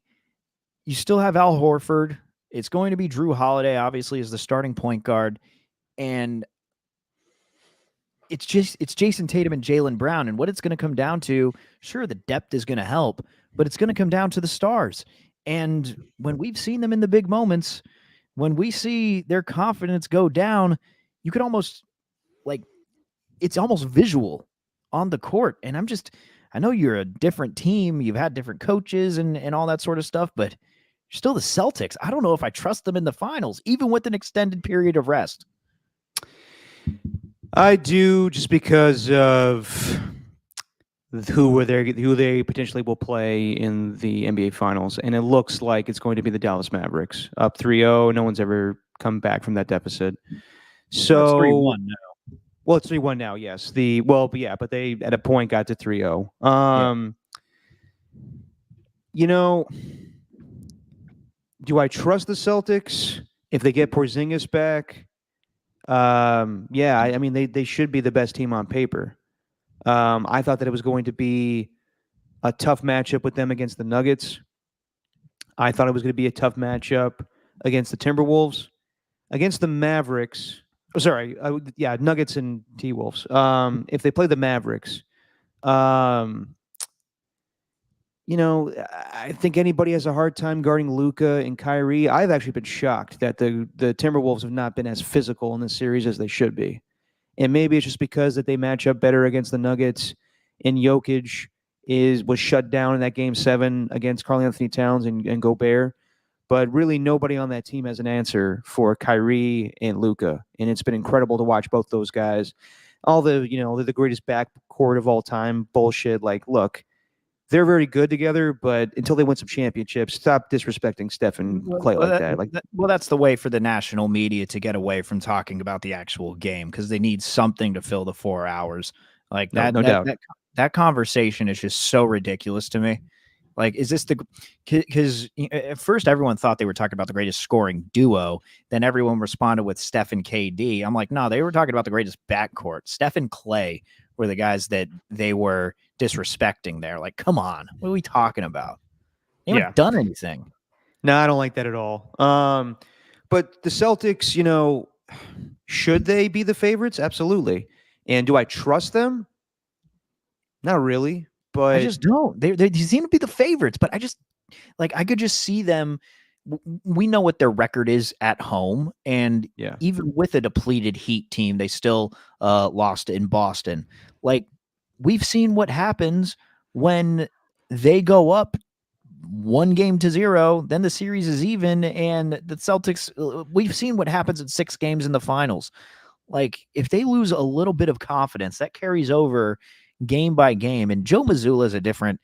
you still have Al Horford. It's going to be Drew Holiday, obviously, as the starting point guard. And it's Jason Tatum and Jaylen Brown. And what it's going to come down to, sure, the depth is going to help, but it's going to come down to the stars. And when we've seen them in the big moments, when we see their confidence go down, you could almost, like, it's almost visual on the court. And I know you're a different team. You've had different coaches and all that sort of stuff, but you're still the Celtics. I don't know if I trust them in the finals, even with an extended period of rest. I do, just because of who they potentially will play in the NBA Finals, and it looks like it's going to be the Dallas Mavericks, up 3-0. No one's ever come back from that deficit. So it's 3-1 now. Well, it's 3-1 now. Yes, but they at a point got to 3-0. You know, do I trust the Celtics if they get Porzingis back? Yeah, I mean, they should be the best team on paper. I thought that it was going to be a tough matchup with them against the Nuggets. I thought it was going to be a tough matchup against the Timberwolves. Against the Mavericks, Nuggets and T-Wolves. If they play the Mavericks, I think anybody has a hard time guarding Luka and Kyrie. I've actually been shocked that the Timberwolves have not been as physical in this series as they should be. And maybe it's just because that they match up better against the Nuggets, and Jokic was shut down in that Game 7 against Karl-Anthony Towns and Gobert. But really, nobody on that team has an answer for Kyrie and Luka. And it's been incredible to watch both those guys. All they're the greatest backcourt of all time bullshit. Like, look, they're very good together, but until they win some championships, stop disrespecting Steph and Clay like that. Well, that's the way for the national media to get away from talking about the actual game, because they need something to fill the 4 hours. Like that, no doubt. That conversation is just so ridiculous to me. Like, is this because at first everyone thought they were talking about the greatest scoring duo. Then everyone responded with Steph and KD. I'm like, no, they were talking about the greatest backcourt. Steph and Clay were the guys that they were disrespecting there. Like, come on, what are we talking about? They haven't done anything. No, I don't like that at all. But the Celtics, should they be the favorites? Absolutely. And do I trust them? Not really. But I just don't. They seem to be the favorites, but I could just see them. We know what their record is at home, and even with a depleted Heat team, they still lost in Boston. Like, we've seen what happens when they go up 1-0, then the series is even, and the Celtics, we've seen what happens in 6 games in the finals. Like, if they lose a little bit of confidence, that carries over game by game. And Joe Mazzulla is a different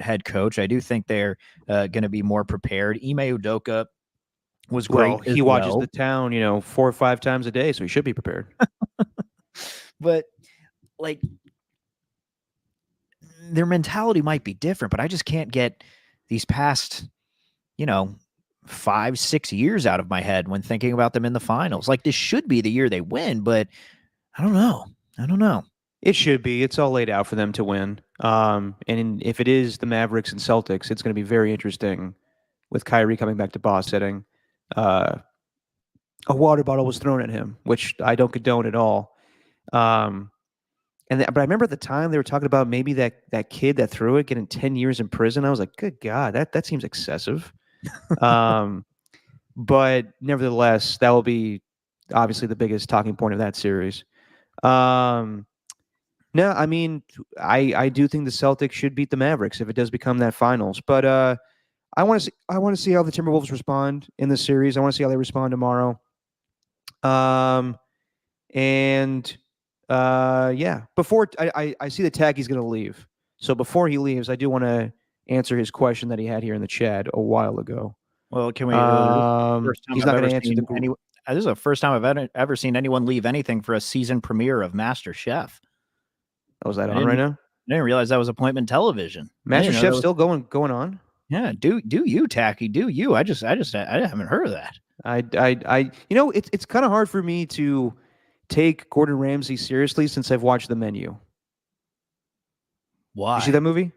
head coach. I do think they're going to be more prepared. Ime Udoka was great. Well, he watches the town, 4 or 5 times a day, so he should be prepared. But, like, their mentality might be different, but I just can't get these past, 5-6 years out of my head when thinking about them in the finals. Like, this should be the year they win, but I don't know. It should be. It's all laid out for them to win. And if it is the Mavericks and Celtics, it's going to be very interesting with Kyrie coming back to boss sitting. A water bottle was thrown at him, which I don't condone at all. But I remember at the time they were talking about maybe that kid that threw it getting 10 years in prison. I was like, good God, that seems excessive. But nevertheless, that will be obviously the biggest talking point of that series. No, I mean, I do think the Celtics should beat the Mavericks if it does become that finals. But I want to see how the Timberwolves respond in this series. I want to see how they respond tomorrow. And yeah, before I see the tag he's going to leave. So before he leaves, I do want to answer his question that he had here in the chat a while ago. Well, can we? He's not going to answer the. This is the first time I've ever seen anyone leave anything for a season premiere of Master Chef. Oh, is that on right now? I didn't realize that was appointment televition. Master Chef still going on? Yeah, do you, Tacky? Do you? I haven't heard of that. It's kind of hard for me to take Gordon Ramsay seriously since I've watched The Menu. Why? You see that movie?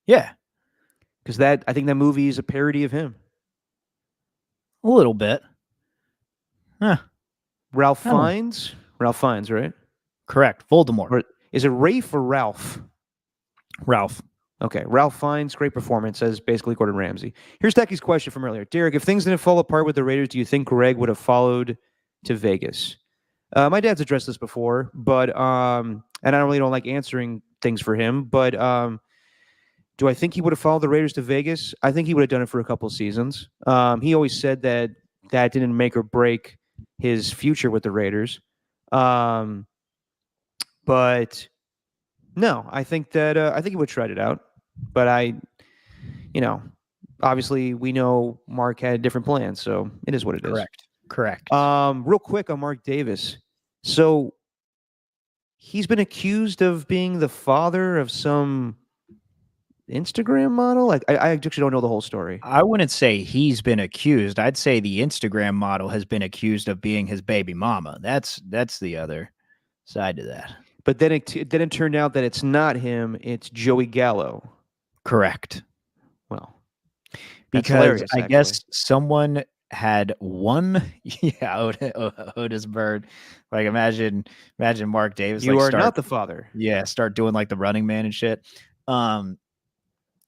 Yeah. Because I think that movie is a parody of him. A little bit. Huh. Ralph Fiennes? Ralph Fiennes, right? Correct. Voldemort. Or is it Rafe or Ralph? Ralph. Okay. Ralph Fiennes, great performance as basically Gordon Ramsay. Here's Techie's question from earlier. Derek, if things didn't fall apart with the Raiders, do you think Greg would have followed to Vegas? My dad's addressed this before, but and I don't like answering things for him, but do I think he would have followed the Raiders to Vegas? I think he would have done it for a couple of seasons. He always said that didn't make or break his future with the Raiders. But no, I think that I think he would have tried it out. But obviously we know Mark had different plans, so it is what it is. Correct. Real quick on Mark Davis. So he's been accused of being the father of some Instagram model. I actually don't know the whole story. I wouldn't say he's been accused. I'd say the Instagram model has been accused of being his baby mama. That's the other side to that. But then it turned out that it's not him. It's Joey Gallo. Correct. Well, because I guess someone had one. Yeah, Otis Bird. Like imagine Mark Davis. You are not the father. Yeah, start doing like the Running Man and shit. But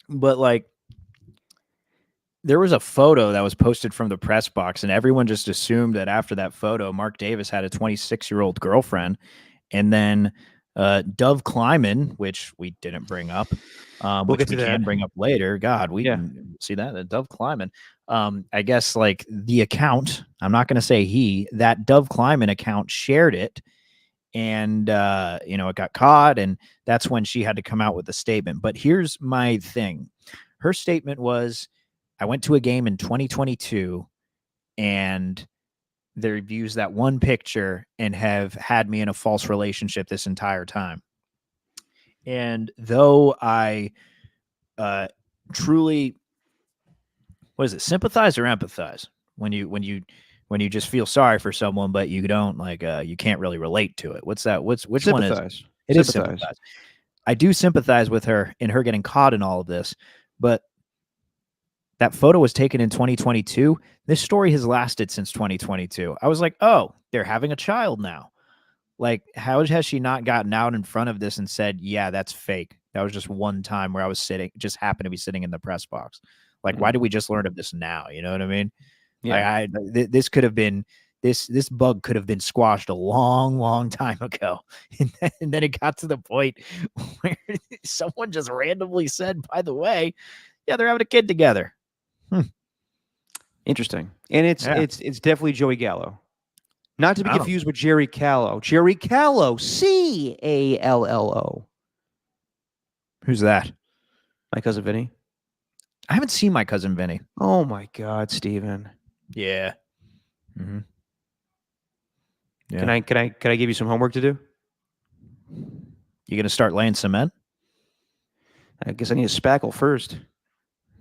like there was a photo that was posted from the press box, and everyone just assumed that after that photo, Mark Davis had a 26-year-old girlfriend, and then Dove Kleiman, which we didn't bring up, which we can bring up later. God, we can see that Dove Kleiman. I guess like the account, I'm not going to say that Dove Kleiman account shared it, and it got caught, and that's when she had to come out with a statement. But here's my thing. Her statement was, I went to a game in 2022 and they've used that one picture and have had me in a false relationship this entire time. And though I truly, sympathize or empathize when you just feel sorry for someone, but you don't you can't really relate to it. Which sympathize. One is? It is sympathize. I do sympathize with her in her getting caught in all of this, but that photo was taken in 2022. This story has lasted since 2022. I was like, oh, they're having a child now. Like, how has she not gotten out in front of this and said, yeah, that's fake? That was just one time where I was just happened to be sitting in the press box. Like, why did we just learn of this now? You know what I mean? Yeah. This could have been, this bug could have been squashed a long, long time ago. And then it got to the point where someone just randomly said, by the way, yeah, they're having a kid together. Interesting. And it's definitely Joey Gallo. Not to be confused with Jerry Callow. Jerry Callow, Callo. Who's that? My cousin Vinny. I haven't seen My Cousin Vinny. Oh my God, Steven. Yeah. Mm-hmm. Yeah. Can I give you some homework to do? You gonna start laying cement? I guess I need a spackle first.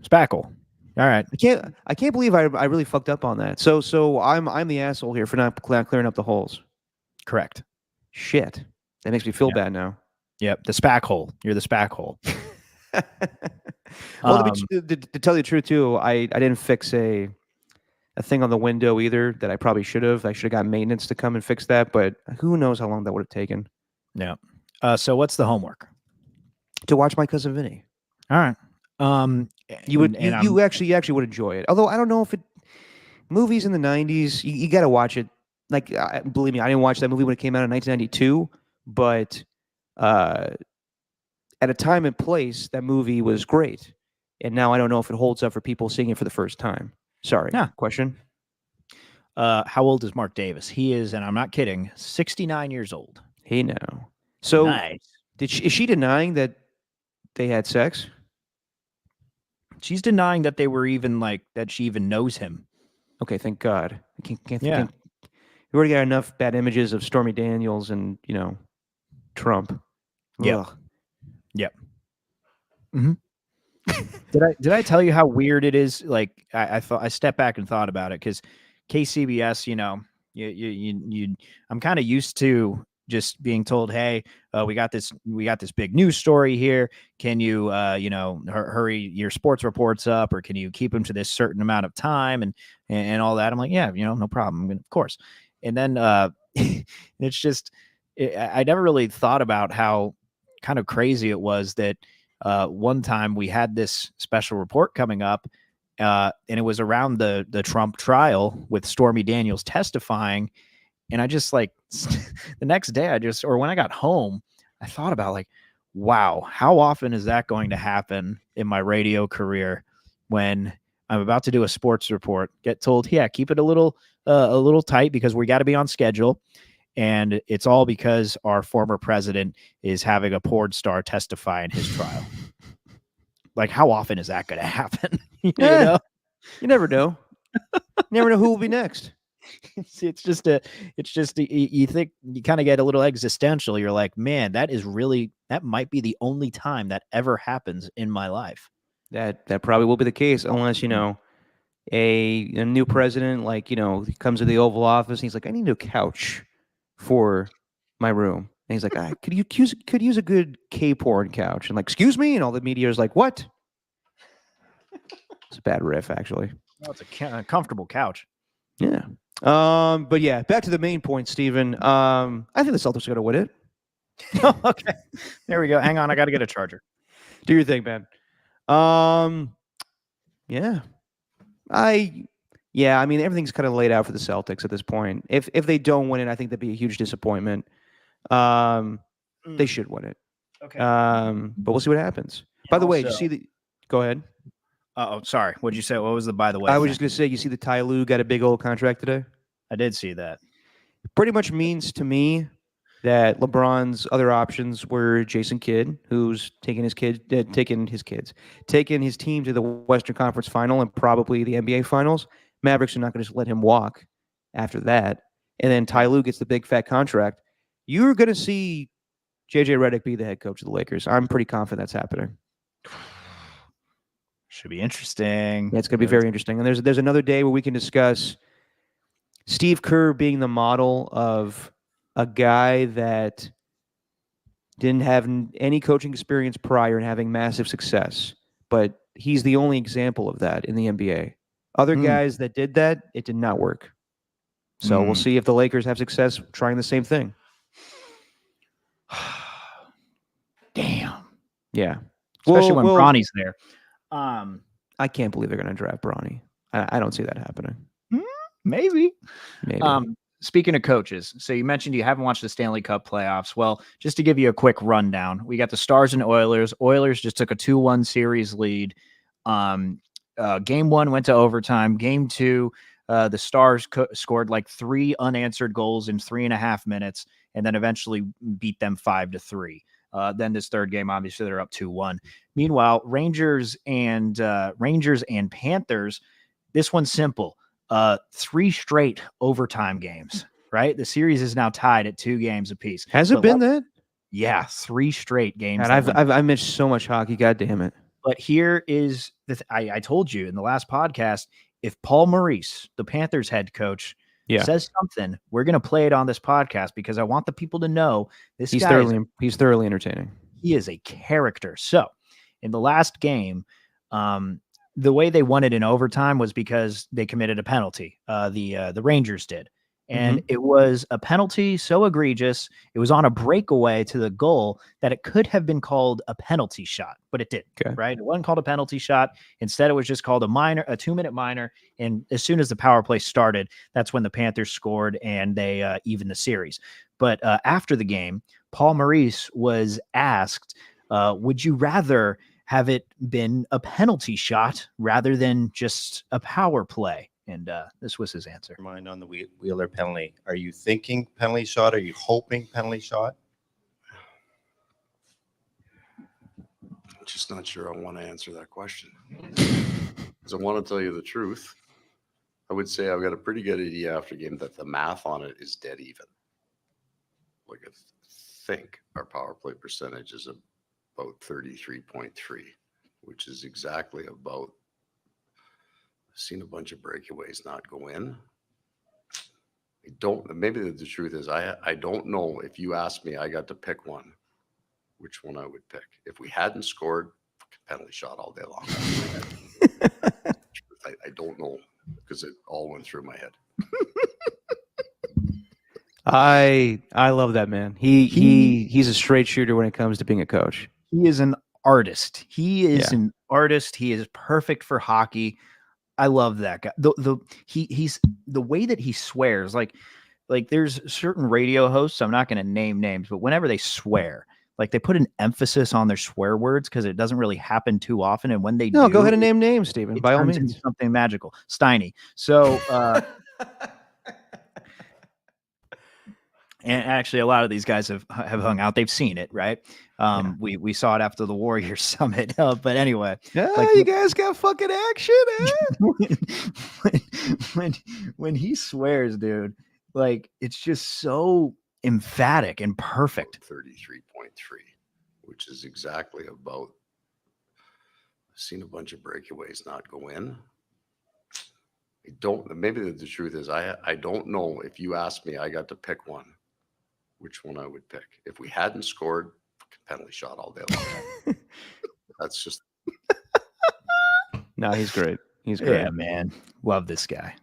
Spackle. All right. I can't believe I really fucked up on that. So I'm the asshole here for not clearing up the holes. Correct. Shit. That makes me feel bad now. Yep. The spack hole. You're the spack hole. Well, to tell you the truth too, I didn't fix a thing on the window either that I probably should have. I should have got maintenance to come and fix that, but who knows how long that would have taken. Yeah. So what's the homework? To watch My Cousin Vinny. All right. You actually would enjoy it. Although I don't know if movies in the 90s, you got to watch it. Like, believe me, I didn't watch that movie when it came out in 1992, but at a time and place, that movie was great. And now I don't know if it holds up for people seeing it for the first time. Sorry. Yeah. Question? How old is Mark Davis? He is, and I'm not kidding, 69 years old. Hey, now. So, nice. Is she denying that they had sex? She's denying that they were even that she even knows him. Okay, thank God. We already got enough bad images of Stormy Daniels and, Trump. Yeah. Yep. Mm-hmm. Did I tell you how weird it is? Like I thought, I stepped back and thought about it because KCBS, I'm kind of used to just being told, hey, we got this big news story here. Can you, hurry your sports reports up, or can you keep them to this certain amount of time and all that? I'm like, yeah, no problem. Of course. And then it's just, I never really thought about how kind of crazy it was that one time we had this special report coming up, and it was around the Trump trial with Stormy Daniels testifying. And I just the next day or when I got home, I thought about wow, how often is that going to happen in my radio career when I'm about to do a sports report, get told, yeah, keep it a little tight because we got to be on schedule. And it's all because our former president is having a porn star testify in his trial. How often is that going to happen? You never know. Never know who will be next. It's just you think you kind of get a little existential. You're like, man, that might be the only time that ever happens in my life. That probably will be the case unless, a new president, he comes to the Oval Office and he's like, I need a couch for my room. And he's like, could use a good K-porn couch. And excuse me? And all the media is like, what? It's a bad riff, actually. No, it's a comfortable couch. Yeah. But yeah, back to the main point, Steven. I think the Celtics are going to win it. Okay. There we go. Hang on. I got to get a charger. Do your thing, man. Yeah. I mean, everything's kind of laid out for the Celtics at this point. If they don't win it, I think that'd be a huge disappointment. They should win it. Okay. But we'll see what happens. By the way, did you see the? Go ahead. Oh, sorry. What'd you say? What was the by the way? I was just gonna say, you see the Ty Lue got a big old contract today? I did see that. It pretty much means to me that LeBron's other options were Jason Kidd, who's taking his team to the Western Conference Final and probably the NBA Finals. Mavericks are not going to just let him walk after that. And then Ty Lue gets the big fat contract. You're going to see JJ Redick be the head coach of the Lakers. I'm pretty confident that's happening. Should be interesting. Yeah, it's going to be very interesting. And there's another day where we can discuss Steve Kerr being the model of a guy that didn't have any coaching experience prior and having massive success. But he's the only example of that in the NBA. Other guys that did that, it did not work. So we'll see if the Lakers have success trying the same thing. Damn. Yeah. Especially when Bronny's there. I can't believe they're going to draft Bronny. I don't see that happening. Maybe. Maybe. Speaking of coaches, so you mentioned you haven't watched the Stanley Cup playoffs. Well, just to give you a quick rundown, we got the Stars and Oilers. Oilers just took a 2-1 series lead. Game 1 went to overtime. Game 2, the Stars scored 3 unanswered goals in 3.5 minutes, and then eventually beat them 5-3. Then this third game, obviously, they're up 2-1. Meanwhile, Rangers and Panthers, this one's simple. 3 straight overtime games, right? The series is now tied at 2 games apiece. Has it been that? Yeah, 3 straight games. And I've missed so much hockey. God damn it. But here is I told you in the last podcast, if Paul Maurice, the Panthers head coach, says something, we're going to play it on this podcast because I want the people to know he's thoroughly entertaining. He is a character. So in the last game, The way they won it in overtime was because they committed a penalty. The Rangers did. And it was a penalty so egregious. It was on a breakaway to the goal that it could have been called a penalty shot, but it didn't. Okay. Right? It wasn't called a penalty shot. Instead, it was just called a 2-minute minor. And as soon as the power play started, that's when the Panthers scored and they evened the series. But after the game, Paul Maurice was asked, would you rather have it been a penalty shot rather than just a power play? And this was his answer. Mind on the Wheeler penalty. Are you thinking penalty shot? Are you hoping penalty shot? I'm just not sure I want to answer that question. Because I want to tell you the truth. I would say I've got a pretty good idea after game that the math on it is dead even. Like I think our power play percentage is about 33.3, which is exactly about. I've seen a bunch of breakaways not go in. I don't. Maybe the truth is I don't know. If you asked me, I got to pick one, which one I would pick. If we hadn't scored, penalty shot all day long. I don't know because it all went through my head. I love that man. He's a straight shooter when it comes to being a coach. He is an artist. He is an artist. He is perfect for hockey. I love that guy. He's the way that he swears. Like there's certain radio hosts. I'm not going to name names, but whenever they swear, like they put an emphasis on their swear words because it doesn't really happen too often. And when they do, go ahead and name names, Stephen. By all means, something magical. Steiny. So. And actually, a lot of these guys have hung out. They've seen it, right? We saw it after the Warriors Summit. But anyway, you guys got fucking action. When he swears, dude, like it's just so emphatic and perfect. 33.3, which is exactly about. I've seen a bunch of breakaways not go in. I don't. Maybe the truth is I don't know. If you asked me, I got to pick one. Which one I would pick. If we hadn't scored, penalty shot all day long. That's just. No, he's great. He's great. Yeah, man. Love this guy.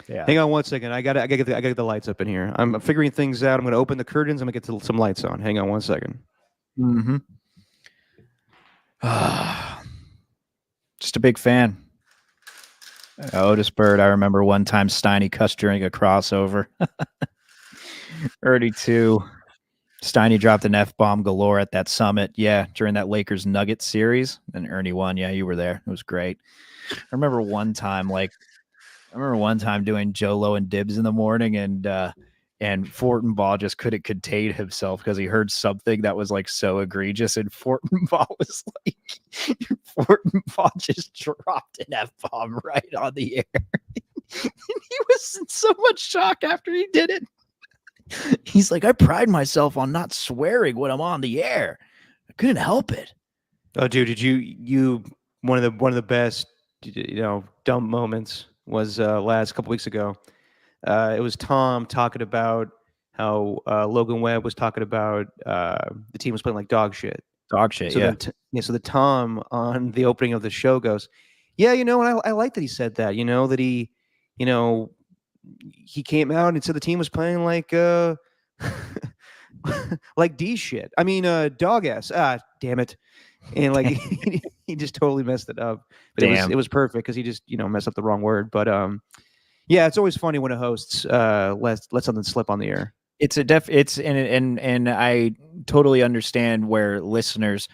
Yeah. Hang on one second. I gotta get the lights up in here. I'm figuring things out. I'm gonna open the curtains. I'm gonna get some lights on. Hang on one second. Mm-hmm. Just a big fan. Otis Bird. I remember one time Steiny cussed during a crossover. Ernie too. Steiny dropped an F-bomb galore at that summit. Yeah, during that Lakers Nuggets series. And Ernie won. Yeah, you were there. It was great. I remember one time doing Jolo and Dibs in the morning and Fortenbaugh just couldn't contain himself because he heard something that was like so egregious, and Fortenbaugh was like Fortenbaugh just dropped an F-bomb right on the air. He was in so much shock after he did it. He's like, I pride myself on not swearing when I'm on the air. I couldn't help it. Oh, dude, did you one of the best dumb moments was last couple weeks ago. It was Tom talking about how Logan Webb was talking about the team was playing like dog shit. Dog shit, so yeah. So the Tom on the opening of the show goes, yeah, and I like that he said that, that he, he came out and said the team was playing like like D shit. I mean, dog ass. Damn it. And like he just totally messed it up. But it was perfect because he just messed up the wrong word. But yeah, it's always funny when a host let something slip on the air. And I totally understand where listeners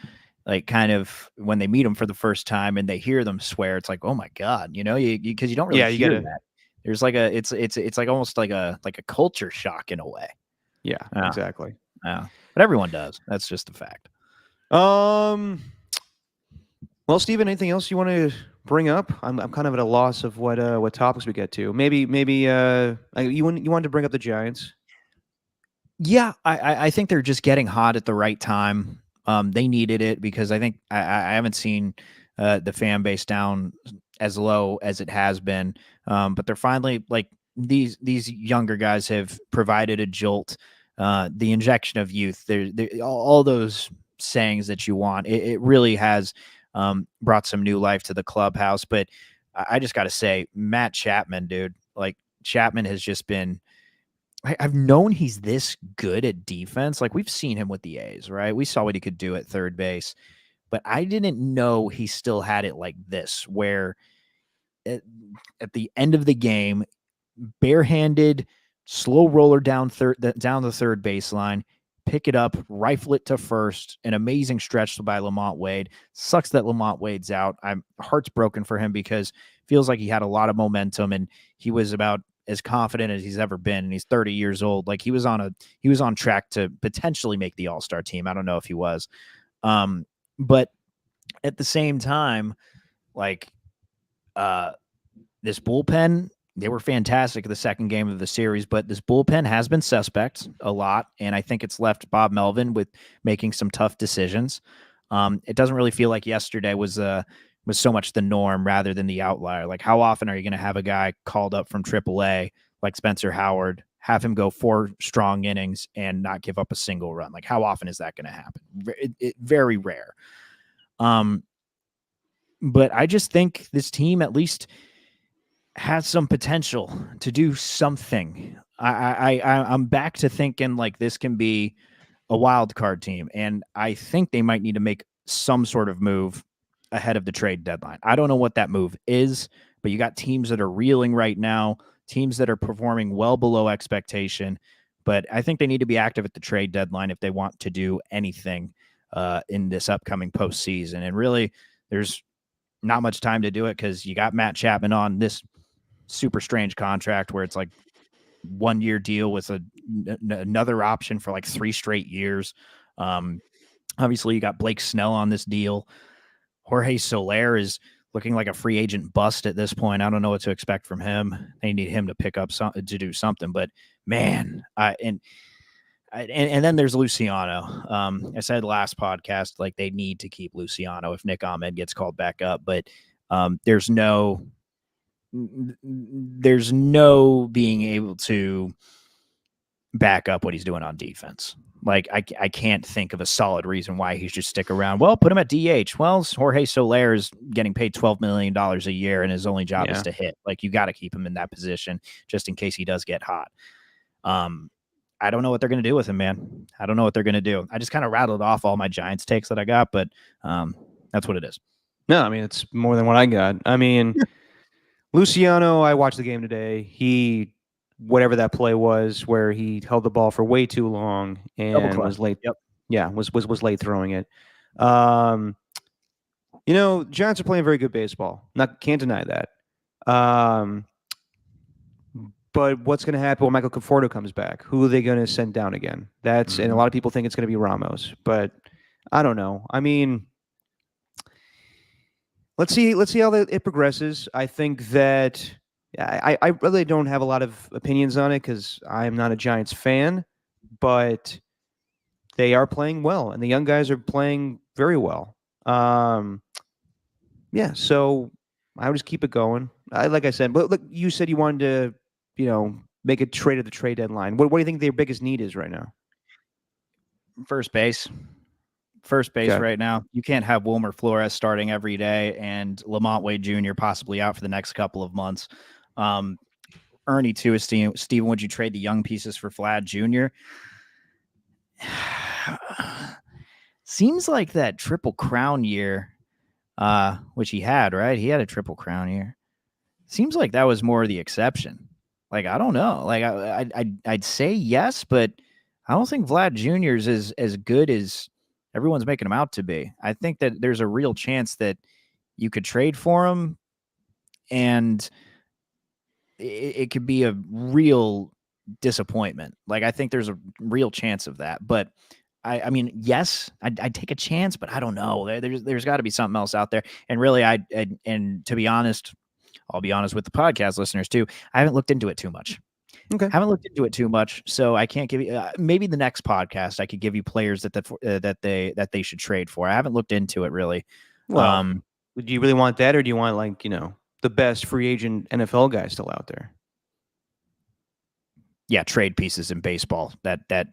like kind of when they meet them for the first time and they hear them swear, it's like, oh my God, because you don't really hear that. There's like it's like almost like a culture shock in a way. Yeah, exactly. Yeah, but everyone does. That's just a fact. Well, Stephen, anything else you want to bring up? I'm kind of at a loss of what topics we get to. Maybe you wanted to bring up the Giants. Yeah, I think they're just getting hot at the right time. They needed it because I think I haven't seen the fan base down as low as it has been. But they're finally like these younger guys have provided a jolt. The injection of youth, all those sayings that you want, it really has brought some new life to the clubhouse. But I just got to say, Matt Chapman, dude, like Chapman has just been, I've known he's this good at defense. Like we've seen him with the A's, right? We saw what he could do at third base, but I didn't know he still had it like this, where at the end of the game, barehanded, slow roller down the third baseline, pick it up, rifle it to first. An amazing stretch by Lamont Wade. Sucks that Lamont Wade's out. I'm heart's broken for him because feels like he had a lot of momentum and he was about as confident as he's ever been. And he's 30 years old. Like he was on track to potentially make the All-Star team. I don't know if he was. But at the same time, like this bullpen, they were fantastic the second game of the series, but this bullpen has been suspect a lot, and I think it's left Bob Melvin with making some tough decisions. It doesn't really feel like yesterday was so much the norm rather than the outlier. Like, how often are you going to have a guy called up from AAA like Spencer Howard, have him go 4 strong innings and not give up a single run? Like, how often is that going to happen? Very rare. But I just think this team at least has some potential to do something. I'm back to thinking like this can be a wild card team, and I think they might need to make some sort of move ahead of the trade deadline. I don't know what that move is, but you got teams that are reeling right now, teams that are performing well below expectation, but I think they need to be active at the trade deadline if they want to do anything in this upcoming postseason. And really, there's not much time to do it because you got Matt Chapman on this super strange contract where it's like 1-year deal with another option for like 3 straight years. Obviously, you got Blake Snell on this deal. Jorge Soler is looking like a free agent bust at this point. I don't know what to expect from him. They need him to pick up to do something. But man, and then there's Luciano. I said last podcast, like they need to keep Luciano if Nick Ahmed gets called back up. But there's no being able to back up what he's doing on defense. Like I can't think of a solid reason why he should stick around. Well, put him at DH. Well, Jorge Soler is getting paid $12 million a year and his only job is to hit. Like you got to keep him in that position just in case he does get hot. I don't know what they're going to do with him, man. I don't know what they're going to do. I just kind of rattled off all my Giants takes that I got, but that's what it is. No, I mean, it's more than what I got. I mean, Luciano, I watched the game today. Whatever that play was where he held the ball for way too long and was late. Yep. Yeah, was late throwing it. Giants are playing very good baseball. Can't deny that. But what's going to happen when Michael Conforto comes back? Who are they going to send down again? And a lot of people think it's going to be Ramos, but I don't know. I mean, let's see how it progresses. I think that I really don't have a lot of opinions on it because I am not a Giants fan, but they are playing well, and the young guys are playing very well. So I would just keep it going. Like I said, but look, you said you wanted to, make a trade at the trade deadline. What do you think their biggest need is right now? First base right now. You can't have Wilmer Flores starting every day and Lamont Wade Jr. possibly out for the next couple of months. Ernie too is Steven, would you trade the young pieces for Vlad Jr.? Seems like that Triple Crown year, which he had, right? He had a Triple Crown year. Seems like that was more the exception. Like, I don't know. Like I'd say yes, but I don't think Vlad Jr. is as good as everyone's making him out to be. I think that there's a real chance that you could trade for him and it could be a real disappointment. Like, I think there's a real chance of that. But I mean, yes, I'd take a chance, but I don't know. There's got to be something else out there. And really, and to be honest, I'll be honest with the podcast listeners too, I haven't looked into it too much. Okay. Haven't looked into it too much, so I can't give you. Maybe the next podcast I could give you players that they should trade for. I haven't looked into it really. Well, do you really want that, or do you want the best free agent NFL guy still out there? trade pieces in baseball. That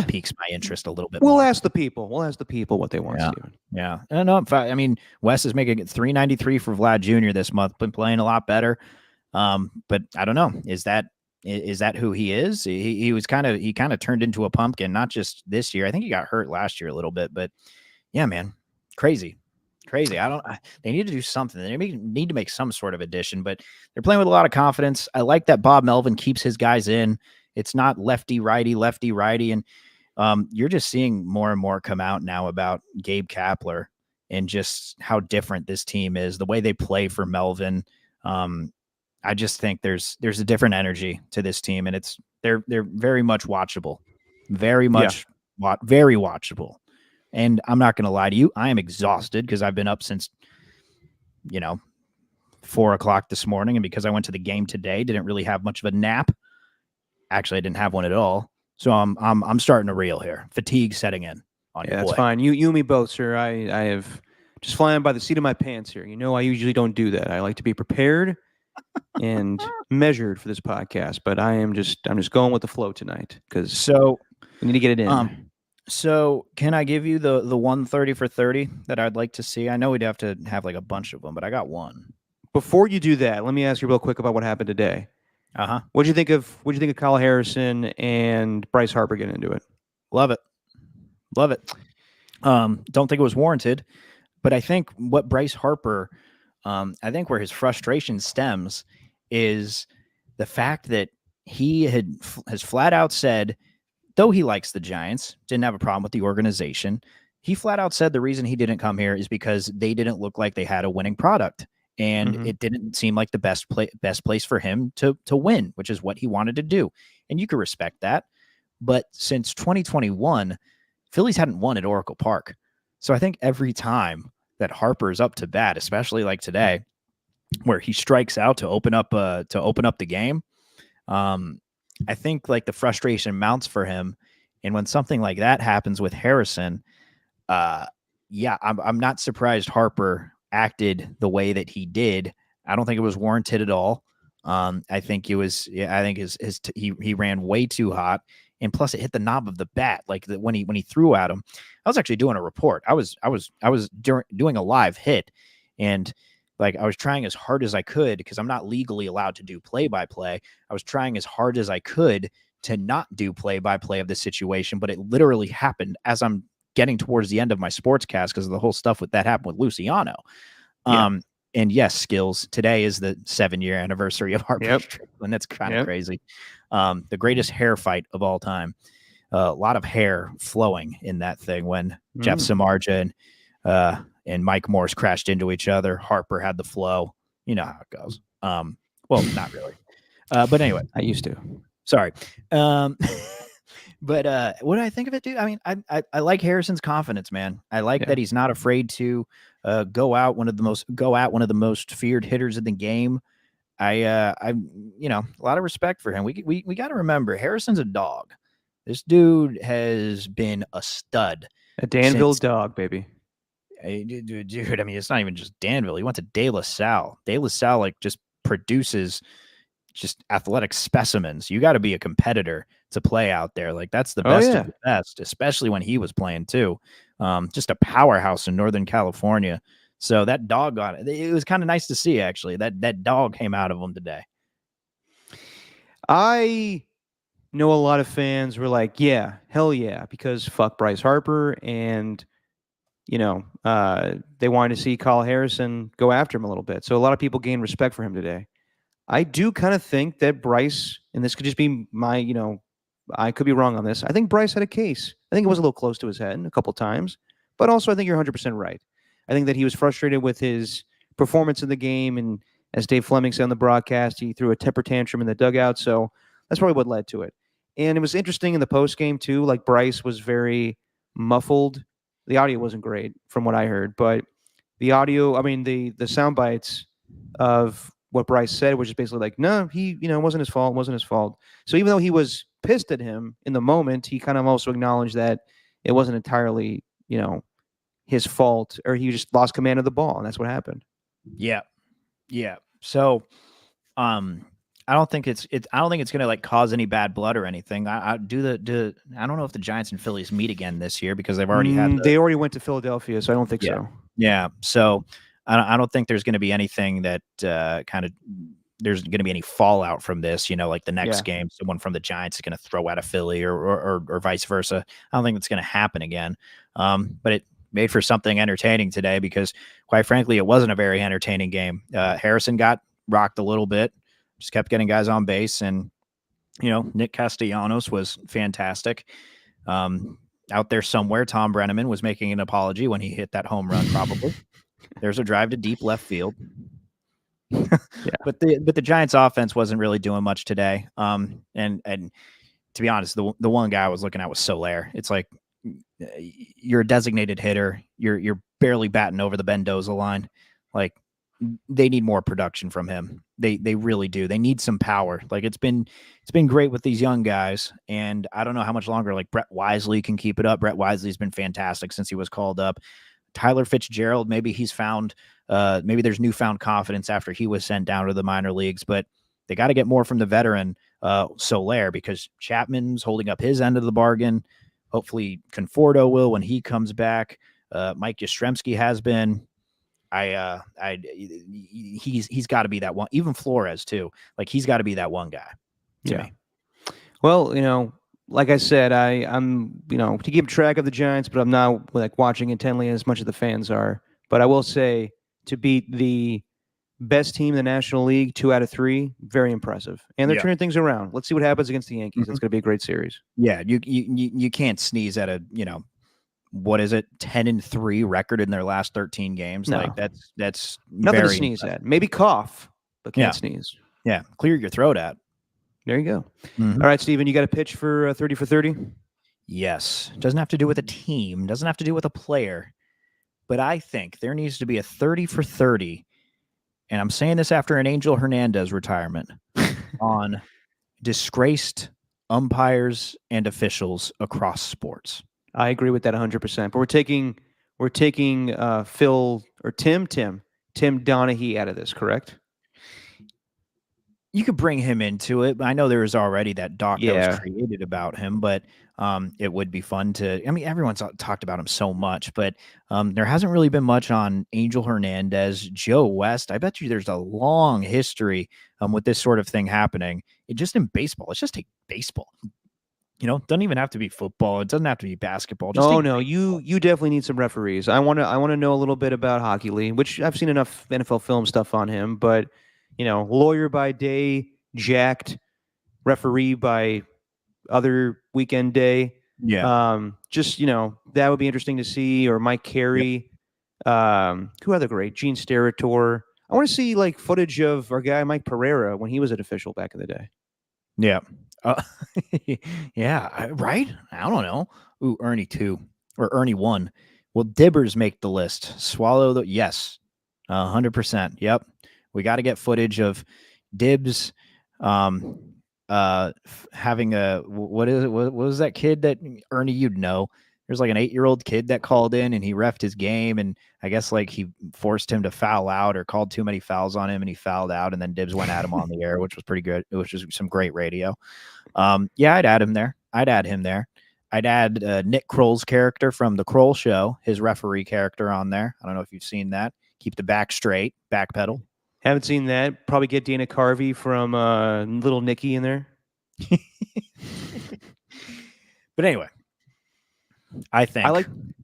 piques my interest a little bit We'll more. ask the people. We'll ask the people what they want, Steven. Yeah. I don't know. I mean, Wes is making it $393 for Vlad Jr. this month. Been playing a lot better. But I don't know. Is that who he is? He kind of turned into a pumpkin, not just this year. I think he got hurt last year a little bit, but yeah, man, crazy. They need to do something. They need to make some sort of addition, but they're playing with a lot of confidence. I like that Bob Melvin keeps his guys in. It's not lefty, righty. And you're just seeing more and more come out now about Gabe Kapler and just how different this team is, the way they play for Melvin. I just think there's a different energy to this team, and they're very much watchable, very watchable. And I'm not going to lie to you, I am exhausted because I've been up since 4:00 this morning, and because I went to the game today, didn't really have much of a nap. Actually, I didn't have one at all, so I'm starting to reel here. Fatigue setting in on you. That's fine. You and me both, sir. I have just flying by the seat of my pants here. I usually don't do that. I like to be prepared and measured for this podcast, but I'm just going with the flow tonight because we need to get it in. So can I give you the 130 for 30 that I'd like to see? I know we'd have to have like a bunch of them, but I got one. Before you do that, let me ask you real quick about what happened today. What'd you think of Kyle Harrison and Bryce Harper getting into it? Love it. Don't think it was warranted, but I think what Bryce Harper, I think where his frustration stems is the fact that he has flat out said, though he likes the Giants, didn't have a problem with the organization, he flat out said the reason he didn't come here is because they didn't look like they had a winning product. And it didn't seem like the best place for him to win, which is what he wanted to do. And you can respect that. But since 2021, Phillies hadn't won at Oracle Park. So I think every time that Harper is up to bat, especially like today, where he strikes out to open up the game, I think like the frustration mounts for him. And when something like that happens with Harrison, I'm not surprised Harper acted the way that he did. I don't think it was warranted at all. I think he ran way too hot, and plus it hit the knob of the bat. Like when he threw at him, I was actually doing a report. I was doing a live hit, and like I was trying as hard as I could because I'm not legally allowed to do play-by-play. I was trying as hard as I could to not do play-by-play of the situation, but it literally happened as I'm getting towards the end of my sportscast because of the whole stuff that happened with Luciano. And yes, Skills, today is the 7-year anniversary of Harper Strickland. That's kind of crazy. The greatest hair fight of all time. A lot of hair flowing in that thing when Jeff Samardzija and Mike Morse crashed into each other. Harper had the flow. You know how it goes. Well, not really. But anyway. I used to. Sorry. But what do I think of it, dude? I mean, I like Harrison's confidence, man. I like that he's not afraid to go at one of the most feared hitters in the game. I a lot of respect for him. We got to remember Harrison's a dog. This dude has been a stud. A Danville dog, baby. Dude, I mean, it's not even just Danville. He went to De La Salle. De La Salle like just produces just athletic specimens. You got to be a competitor to play out there. Like that's the best of the best, especially when he was playing too. Just a powerhouse in Northern California. So that dog got it. It was kind of nice to see actually that dog came out of him today. I know a lot of fans were like, yeah, hell yeah, because fuck Bryce Harper. And, they wanted to see Kyle Harrison go after him a little bit. So a lot of people gained respect for him today. I do kind of think that Bryce, and this could just be my, I could be wrong on this. I think Bryce had a case. I think it was a little close to his head a couple times, but also I think you're 100% right. I think that he was frustrated with his performance in the game, and as Dave Fleming said on the broadcast, he threw a temper tantrum in the dugout, so that's probably what led to it. And it was interesting in the post game too. Like Bryce was very muffled. The audio wasn't great from what I heard, but the audio, I mean, the sound bites of what Bryce said, which is basically like, no, he, it wasn't his fault. So even though he was pissed at him in the moment, he kind of also acknowledged that it wasn't entirely, his fault, or he just lost command of the ball, and that's what happened. Yeah. So, I don't think it's gonna like cause any bad blood or anything. I don't know if the Giants and Phillies meet again this year because they've already had They already went to Philadelphia, so I don't think Yeah. so. Yeah. So I don't think there's going to be anything that there's going to be any fallout from this. Like the next game, someone from the Giants is going to throw at a Philly or vice versa. I don't think that's going to happen again. But it made for something entertaining today because, quite frankly, it wasn't a very entertaining game. Harrison got rocked a little bit, just kept getting guys on base, and Nick Castellanos was fantastic. Out there somewhere, Tom Brenneman was making an apology when he hit that home run, probably. There's a drive to deep left field. But the Giants offense wasn't really doing much today. And to be honest, the one guy I was looking at was Soler. It's like you're a designated hitter. You're barely batting over the Mendoza line. Like they need more production from him. They really do. They need some power. Like it's been great with these young guys, and I don't know how much longer like Brett Wisely can keep it up. Brett Wisely's been fantastic since he was called up. Tyler Fitzgerald, maybe he's found maybe there's newfound confidence after he was sent down to the minor leagues, but they got to get more from the veteran Soler because Chapman's holding up his end of the bargain. Hopefully Conforto will when he comes back. Mike Yastrzemski has been. He's got to be that one. Even Flores too. Like he's got to be that one guy. To me. Well, like I said, I'm to keep track of the Giants, but I'm not like watching intently as much as the fans are. But I will say to beat the best team in the National League 2 out of 3, very impressive. And they're turning things around. Let's see what happens against the Yankees. It's going to be a great series. Yeah, you can't sneeze at a what is it, 10-3 record in their last 13 games. No. Like that's nothing very to sneeze at. Maybe cough, but can't sneeze. Yeah, clear your throat at. There you go. All right, Steven, you got a pitch for 30 for 30? Yes. Doesn't have to do with a team, doesn't have to do with a player, but I think there needs to be a 30 for 30, and I'm saying this after an Angel Hernandez retirement, on disgraced umpires and officials across sports. I agree with that 100%. But we're taking Phil or Tim Donaghy out of this, correct? You could bring him into it. I know there was already that doc that was created about him, but it would be fun to. I mean, everyone's talked about him so much, but there hasn't really been much on Angel Hernandez, Joe West. I bet you there's a long history with this sort of thing happening. Just in baseball, let's just take baseball. Doesn't even have to be football. It doesn't have to be basketball. You definitely need some referees. I want to know a little bit about Hockey Lee, which I've seen enough NFL film stuff on him, but lawyer by day, jacked, referee by other weekend day. Yeah. That would be interesting to see. Or Mike Carey. Yep. Who other great? Gene Steratore. I want to see like footage of our guy Mike Pereira when he was an official back in the day. Yeah. Yeah, right? I don't know. Ooh, Ernie 2 or Ernie 1. Will Dibbers make the list? Swallow the... Yes, 100%. Yep. We got to get footage of Dibbs having a... What is it? What was that kid that... Ernie, you'd know. There's like an 8-year-old kid that called in and he reffed his game, and I guess like he forced him to foul out or called too many fouls on him and he fouled out, and then Dibbs went at him on the air, which was pretty good. It was just some great radio. Yeah, I'd add him there. I'd add Nick Kroll's character from the Kroll Show, his referee character on there. I don't know if you've seen that. Keep the back straight, back pedal. Haven't seen that. Probably get Dana Carvey from Little Nicky in there. But anyway, I think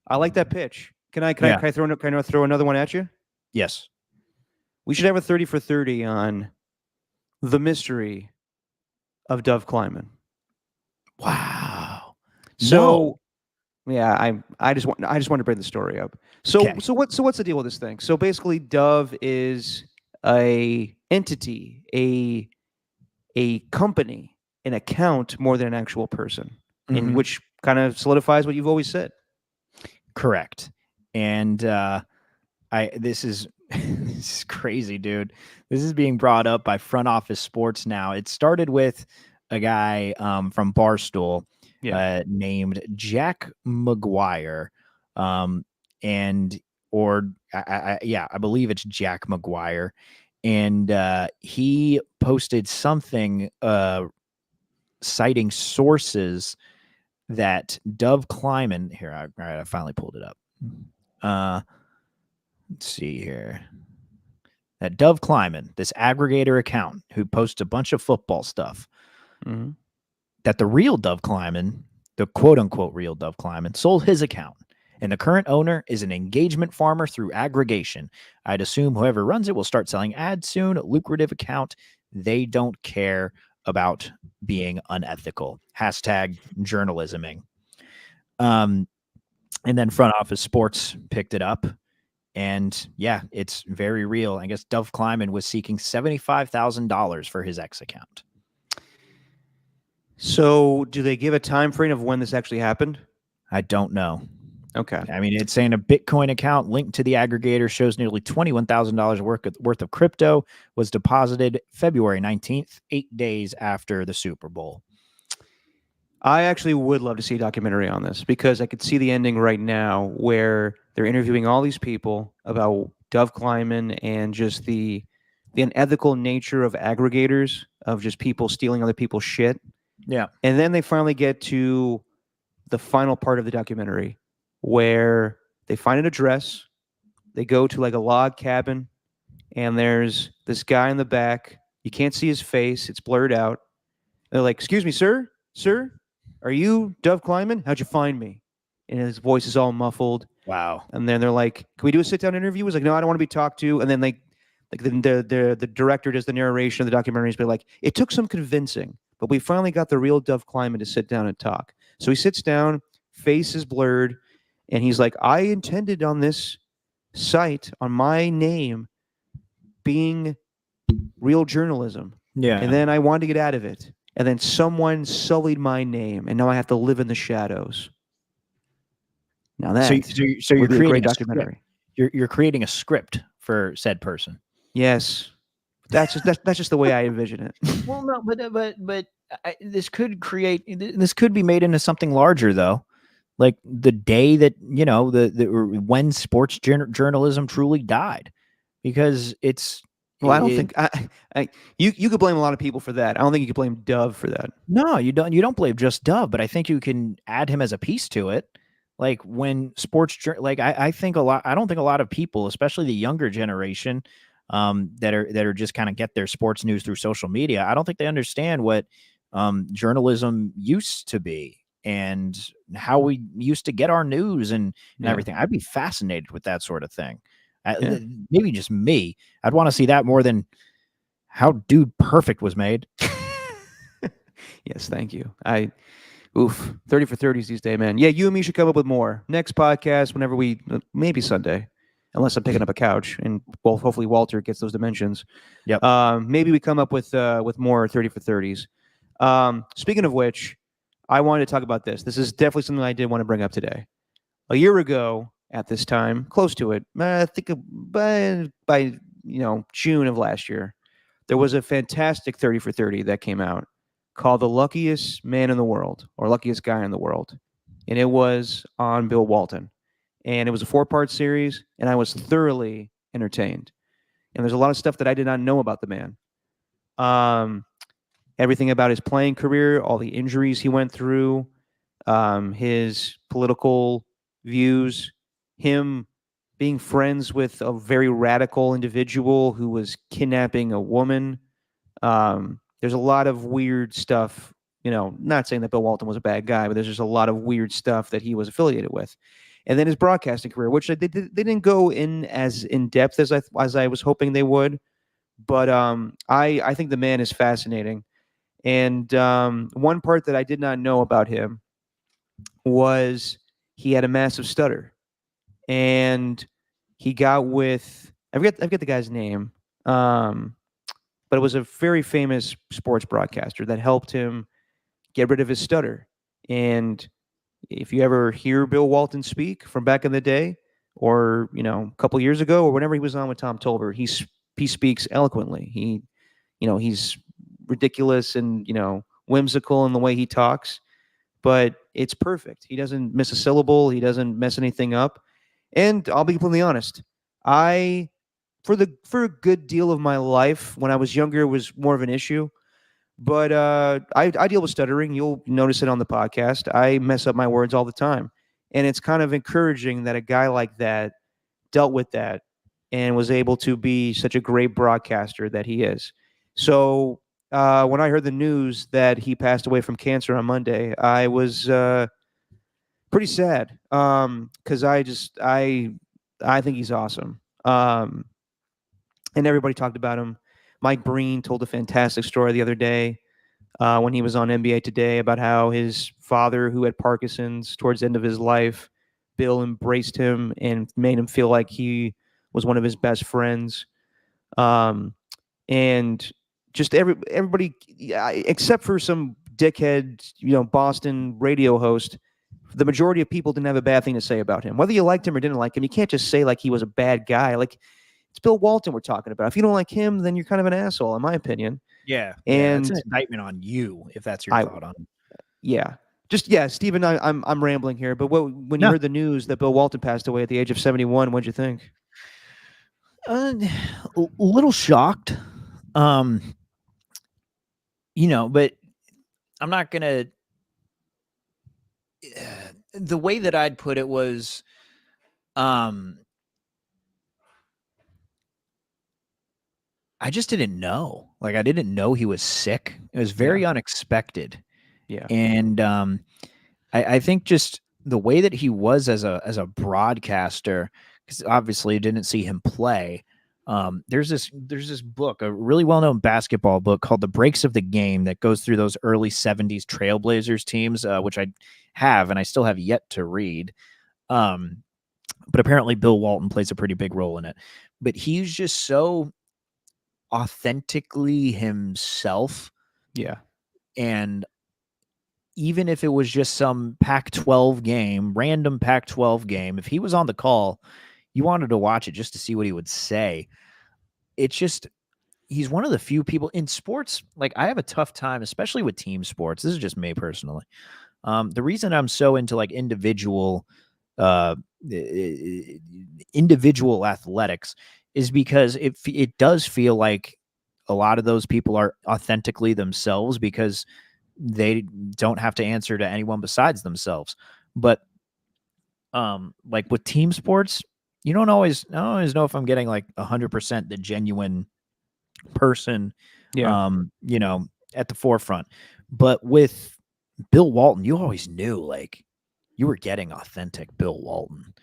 I like that pitch. Can I throw another one at you? Yes. We should have a 30 for 30 on the mystery of Dove Kleiman. Wow. So yeah, I just want to bring the story up. So what's the deal with this thing? So basically Dove is a entity, a company, an account more than an actual person, in which kind of solidifies what you've always said. Correct. And this is this is crazy, dude. This is being brought up by Front Office Sports now. It started with a guy from Barstool named Jack McGuire. I believe it's Jack McGuire. and he posted something citing sources that Dove Kleiman here. All right, I finally pulled it up. Let's see here. That Dove Kleiman, this aggregator account who posts a bunch of football stuff, Mhm. that the real Dove Kleiman, the quote unquote real Dove Kleiman, sold his account. And the current owner is an engagement farmer through aggregation. I'd assume whoever runs it will start selling ads soon. Lucrative account. They don't care about being unethical. Hashtag journalisming. And then Front Office Sports picked it up. And yeah, it's very real. I guess Dove Kleiman was seeking $75,000 for his X account. So, do they give a time frame of when this actually happened? I don't know. Okay. I mean, it's saying a Bitcoin account linked to the aggregator shows nearly $21,000 worth of crypto was deposited February 19th, 8 days after the Super Bowl. I actually would love to see a documentary on this because I could see the ending right now where they're interviewing all these people about Dove Kleiman and just the unethical nature of aggregators, of just people stealing other people's shit. Yeah. And then they finally get to the final part of the documentary where they find an address, they go to like a log cabin, and there's this guy in the back. You can't see his face, it's blurred out. They're like, "Excuse me, sir? Sir? Are you Dove Kleiman? How'd you find me?" And his voice is all muffled. Wow. And then they're like, "Can we do a sit-down interview?" He's like, "No, I don't want to be talked to." And then the director does the narration of the documentary. He's been like, "It took some convincing, but we finally got the real Dove Kleiman to sit down and talk." So he sits down, face is blurred, and he's like, "I intended on this site, on my name, being real journalism. Yeah. And then I wanted to get out of it. And then someone sullied my name, and now I have to live in the shadows." Now that so you're would be a creating great a script. documentary. You're creating a script for said person. Yes, that's just the way I envision it. Well, no, but this could be made into something larger though. Like the day that, you know, when sports journalism truly died, because it's, Well, I don't think you could blame a lot of people for that. I don't think you could blame Dove for that. No, you don't blame just Dove, but I think you can add him as a piece to it. Like when I think I don't think a lot of people, especially the younger generation, that are just kind of get their sports news through social media. I don't think they understand what journalism used to be and how we used to get our news and everything. I'd be fascinated with that sort of thing. Maybe just me. I'd want to see that more than how Dude Perfect was made. Yes, thank you. 30 for 30s these days, man. Yeah, you and me should come up with more. Next podcast, whenever maybe Sunday, unless I'm picking up a couch, and well, hopefully Walter gets those dimensions. Yep. Maybe we come up with more 30 for 30s. Speaking of which, I wanted to talk about this. This is definitely something I did want to bring up today. A year ago at this time, close to it, I think by June of last year, there was a fantastic 30 for 30 that came out called The Luckiest Man in the World, or Luckiest Guy in the World. And it was on Bill Walton. And it was a 4-part series, and I was thoroughly entertained. And there's a lot of stuff that I did not know about the man. Everything about his playing career, all the injuries he went through, his political views, him being friends with a very radical individual who was kidnapping a woman. There's a lot of weird stuff, not saying that Bill Walton was a bad guy, but there's just a lot of weird stuff that he was affiliated with. And then his broadcasting career, which they didn't go in as in depth as I was hoping they would. But I think the man is fascinating. And one part that I did not know about him was he had a massive stutter. And he got with, I forget the guy's name, but it was a very famous sports broadcaster that helped him get rid of his stutter. And if you ever hear Bill Walton speak from back in the day, or a couple years ago, or whenever he was on with Tom Tolbert, he speaks eloquently. He's ridiculous and whimsical in the way he talks, but it's perfect. He doesn't miss a syllable. He doesn't mess anything up. And I'll be completely honest, I for a good deal of my life. When I was younger, it was more of an issue. But I deal with stuttering. You'll notice it on the podcast. I mess up my words all the time. And it's kind of encouraging that a guy like that dealt with that and was able to be such a great broadcaster that he is. So when I heard the news that he passed away from cancer on Monday, I was pretty sad because I think he's awesome. And everybody talked about him. Mike Breen told a fantastic story the other day when he was on NBA Today about how his father, who had Parkinson's towards the end of his life, Bill embraced him and made him feel like he was one of his best friends. And just everybody, except for some dickhead, Boston radio host, the majority of people didn't have a bad thing to say about him. Whether you liked him or didn't like him, you can't just say like he was a bad guy. Like, it's Bill Walton we're talking about. If you don't like him, then you're kind of an asshole, in my opinion. Yeah, and it's an indictment on you if that's your thought on it. Yeah, Stephen. I'm rambling here, but when you heard the news that Bill Walton passed away at the age of 71, what'd you think? A little shocked, but I'm not gonna. The way that I'd put it was, I just didn't know. Like, I didn't know he was sick. It was very unexpected. Yeah. And I think just the way that he was as a broadcaster, because obviously I didn't see him play. There's this book, a really well-known basketball book called The Breaks of the Game, that goes through those early 70s Trailblazers teams, which I have and I still have yet to read. But apparently Bill Walton plays a pretty big role in it. But he's just so authentically himself. Yeah. And even if it was just some Pac-12 game, random Pac-12 game, if he was on the call, you wanted to watch it just to see what he would say. It's just, he's one of the few people in sports. Like, I have a tough time, especially with team sports. This is just me personally. The reason I'm so into like individual athletics is because it does feel like a lot of those people are authentically themselves because they don't have to answer to anyone besides themselves. But like with team sports, I don't always know if I'm getting like 100% the genuine person, at the forefront. But with Bill Walton, you always knew like you were getting authentic Bill Walton.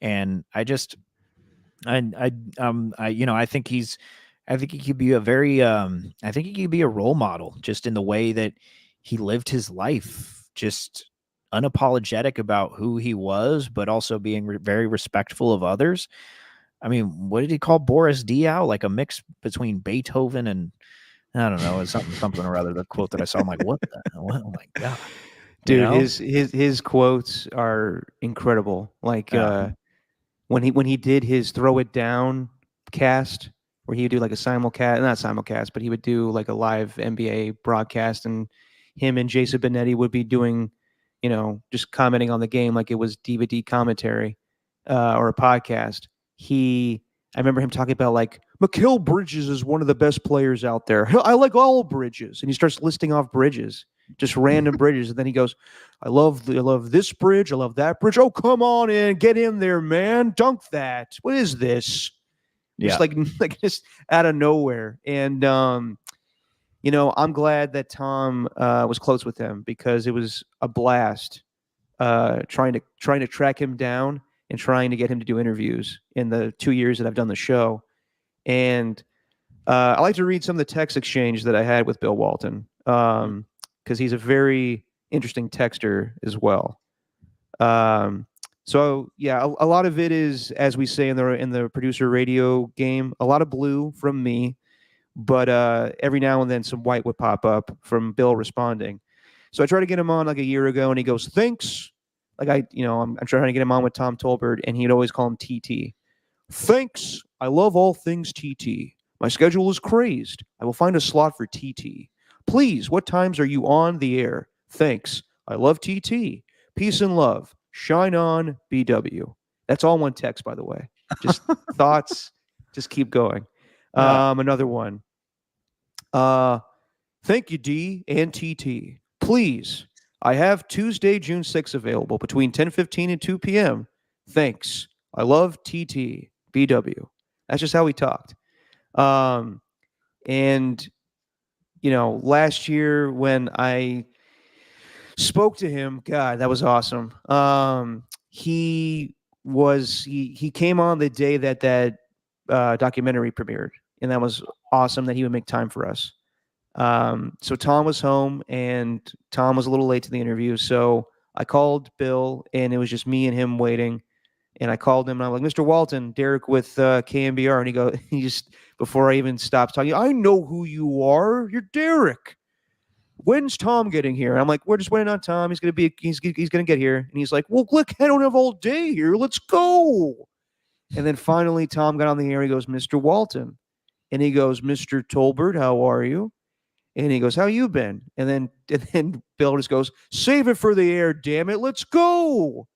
And I think he could be a very, I think he could be a role model just in the way that he lived his life, just unapologetic about who he was, but also being very respectful of others. I mean, what did he call Boris Diaw? Like a mix between Beethoven and, I don't know, something or other. The quote that I saw, I'm like, what? Oh my God. Dude, his quotes are incredible. Like when he did his Throw It Down cast, where he would do like a not simulcast, but he would do like a live NBA broadcast, and him and Jason Benetti would be doing, just commenting on the game like it was DVD commentary or a podcast. I remember him talking about like, Mikal Bridges is one of the best players out there. I like all Bridges. And he starts listing off Bridges, just random bridges. And then he goes, I love this bridge. I love that bridge. Oh, come on in. Get in there, man. Dunk that. What is this? Just like just out of nowhere. And, I'm glad that Tom was close with him, because it was a blast trying to track him down and trying to get him to do interviews in the 2 years that I've done the show. And I like to read some of the text exchange that I had with Bill Walton, because he's a very interesting texter as well. So yeah, a lot of it is, as we say in the producer radio game, a lot of blue from me, but every now and then some white would pop up from Bill responding. So I tried to get him on like a year ago, and he goes, thanks. Like I'm trying to get him on with Tom Tolbert, and he'd always call him TT. Thanks. I love all things TT. My schedule is crazed. I will find a slot for TT. Please, what times are you on the air? Thanks. I love TT. Peace and love. Shine on, BW. That's all one text, by the way. Just thoughts. Just keep going. Yeah. Another one. Thank you, D and TT. Please, I have Tuesday, June 6th available between 10:15 and 2 p.m. Thanks. I love TT. BW. That's just how we talked. And last year when I spoke to him, God, that was awesome. He came on the day that documentary premiered, and that was awesome that he would make time for us. So Tom was home, and Tom was a little late to the interview, so I called Bill, and it was just me and him waiting. And I called him, and I'm like, Mr. Walton, Derek with KMBR, and he just before I even stopped talking, I know who you are. You're Derek. When's Tom getting here? And I'm like, we're just waiting on Tom. He's gonna get here. And he's like, well, look, I don't have all day here. Let's go. And then finally, Tom got on the air. He goes, Mr. Walton, and he goes, Mr. Tolbert, how are you? And he goes, how you been? And then Bill just goes, save it for the air, damn it, let's go.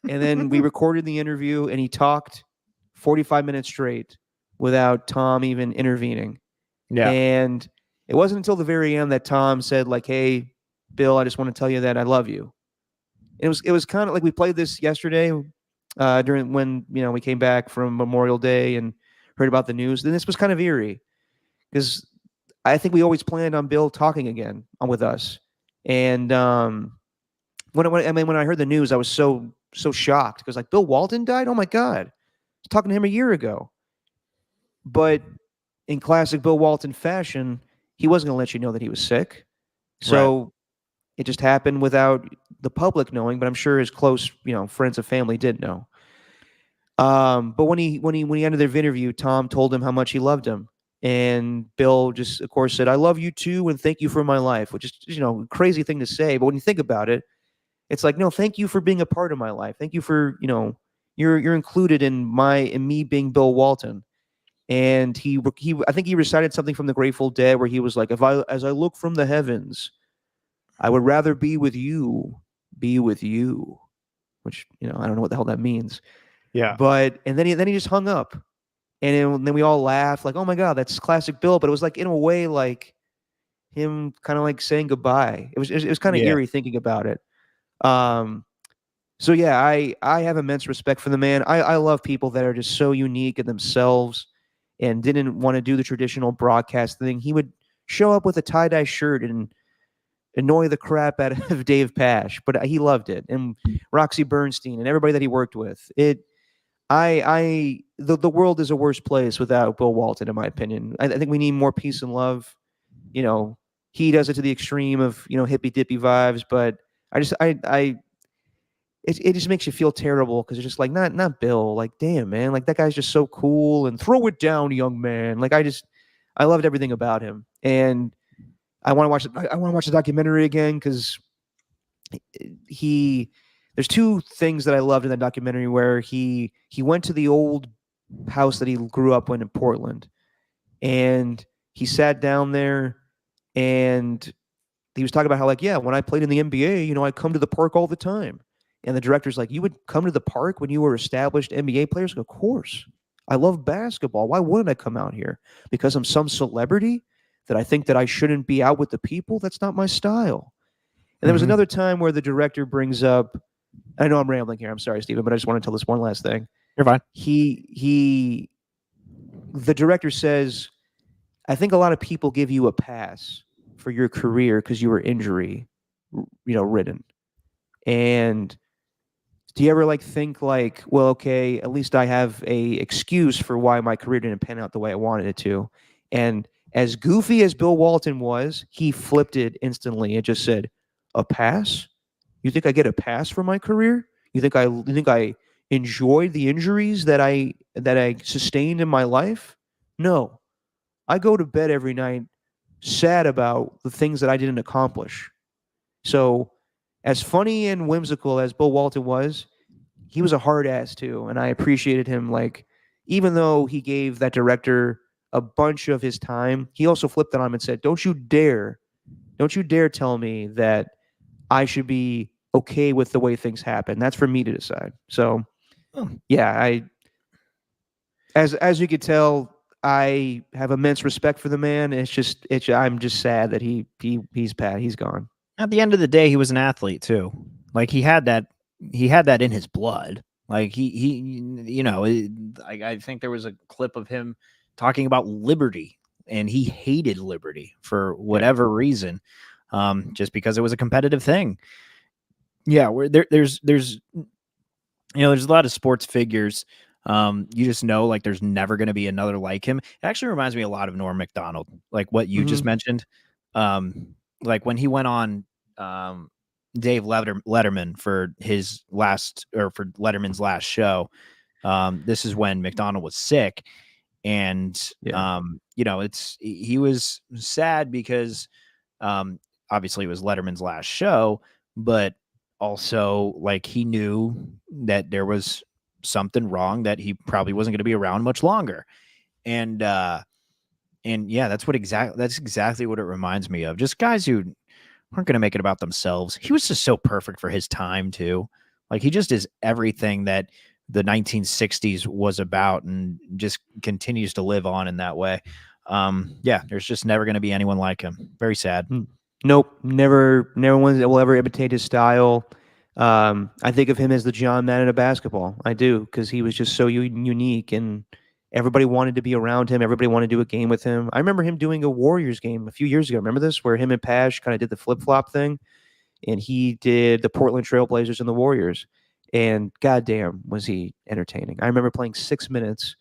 And then we recorded the interview, and he talked 45 minutes straight without Tom even intervening. Yeah. And it wasn't until the very end that Tom said, like, hey, Bill, I just want to tell you that I love you. It was kind of like we played this yesterday during when we came back from Memorial Day and heard about the news. Then this was kind of eerie because I think we always planned on Bill talking again with us. And when I heard the news, I was so shocked because like Bill Walton died. Oh my God, I was talking to him a year ago. But in classic Bill Walton fashion, he wasn't going to let you know that he was sick. So it just happened without the public knowing. But I'm sure his close friends and family did know. But when he ended their interview, Tom told him how much he loved him. And Bill just, of course, said, I love you too, and thank you for my life, which is, a crazy thing to say. But when you think about it, it's like, no, thank you for being a part of my life. Thank you for, you're included in me being Bill Walton. And I think he recited something from the Grateful Dead where he was like, as I look from the heavens, I would rather be with you, which, I don't know what the hell that means. Yeah. But, and then he just hung up. And then we all laughed like, oh my God, that's classic Bill. But it was like, in a way, like him kind of like saying goodbye. It was kind of eerie thinking about it. So yeah, I have immense respect for the man. I love people that are just so unique in themselves and didn't want to do the traditional broadcast thing. He would show up with a tie-dye shirt and annoy the crap out of Dave Pash, but he loved it. And Roxy Bernstein and everybody that he worked with. The world is a worse place without Bill Walton, in my opinion. I think we need more peace and love. He does it to the extreme of hippy dippy vibes, but it just makes you feel terrible because it's just like not Bill. Like, damn, man, like that guy's just so cool and throw it down, young man. Like I loved everything about him, and I want to watch the documentary again because there's two things that I loved in that documentary where he went to the old house that he grew up in Portland, and he sat down there and he was talking about how, like, yeah, when I played in the NBA, I'd come to the park all the time. And the director's like, you would come to the park when you were established NBA players? Of course. I love basketball. Why wouldn't I come out here? Because I'm some celebrity that I think that I shouldn't be out with the people? That's not my style. And there was another time where the director brings up, I know I'm rambling here. I'm sorry, Stephen, but I just want to tell this one last thing. You're fine. The director says, I think a lot of people give you a pass for your career because you were injury, ridden. And do you ever think well, okay, at least I have a excuse for why my career didn't pan out the way I wanted it to? And as goofy as Bill Walton was, he flipped it instantly and just said, a pass? You think I get a pass for my career? You think I enjoyed the injuries that I sustained in my life? No. I go to bed every night sad about the things that I didn't accomplish. So as funny and whimsical as Bill Walton was, he was a hard ass too. And I appreciated him. Even though he gave that director a bunch of his time, he also flipped it on him and said, don't you dare tell me that I should be okay with the way things happen. That's for me to decide. So yeah, As you could tell, I have immense respect for the man. I'm just sad that he's gone. At the end of the day, he was an athlete too. Like he had that in his blood. Like I think there was a clip of him talking about liberty, and he hated liberty for whatever reason, just because it was a competitive thing. Yeah, where there's there's a lot of sports figures. You just know like there's never going to be another like him. It actually reminds me a lot of Norm Macdonald, like what you just mentioned. Like when he went on Dave Letterman for his last, or for Letterman's last show. This is when McDonald was sick, and he was sad because obviously it was Letterman's last show, but also like he knew that there was something wrong, that he probably wasn't going to be around much longer, and yeah, that's exactly what it reminds me of. Just guys who aren't going to make it about themselves. He was just so perfect for his time too. Like he just is everything that the 1960s was about, and just continues to live on in that way. Yeah, there's just never going to be anyone like him. Very sad. Nope, never one that will ever imitate his style. I think of him as the John Madden of basketball. I do, because he was just so unique, and everybody wanted to be around him. Everybody wanted to do a game with him. I remember him doing a Warriors game a few years ago. Remember this? Where him and Pash kind of did the flip-flop thing, and he did the Portland Trailblazers and the Warriors. And goddamn, was he entertaining. I remember playing 6 minutes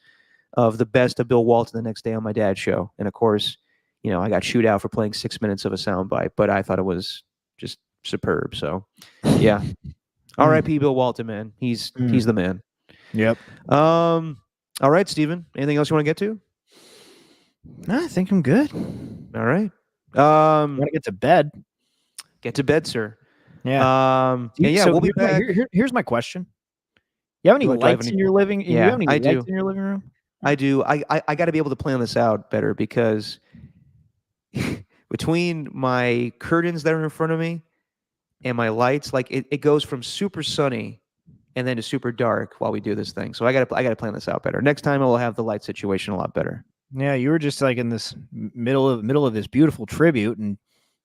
of the best of Bill Walton the next day on my dad's show. And of course, I got chewed out for playing 6 minutes of a soundbite, but I thought it was just superb. So, yeah. R.I.P. Bill Walton, man. He's the man. Yep. All right, Steven. Anything else you want to get to? No, I think I'm good. All right. Want to get to bed? Get to bed, sir. Yeah. We'll be back. Here's my question. You have any lights in your living? Yeah, you have any I lights do. In your living room? I do. I got to be able to plan this out better, because between my curtains that are in front of me and my lights, like it goes from super sunny and then to super dark while we do this thing. So I got to plan this out better. Next time I will have the light situation a lot better. Yeah, you were just like in this middle of this beautiful tribute, and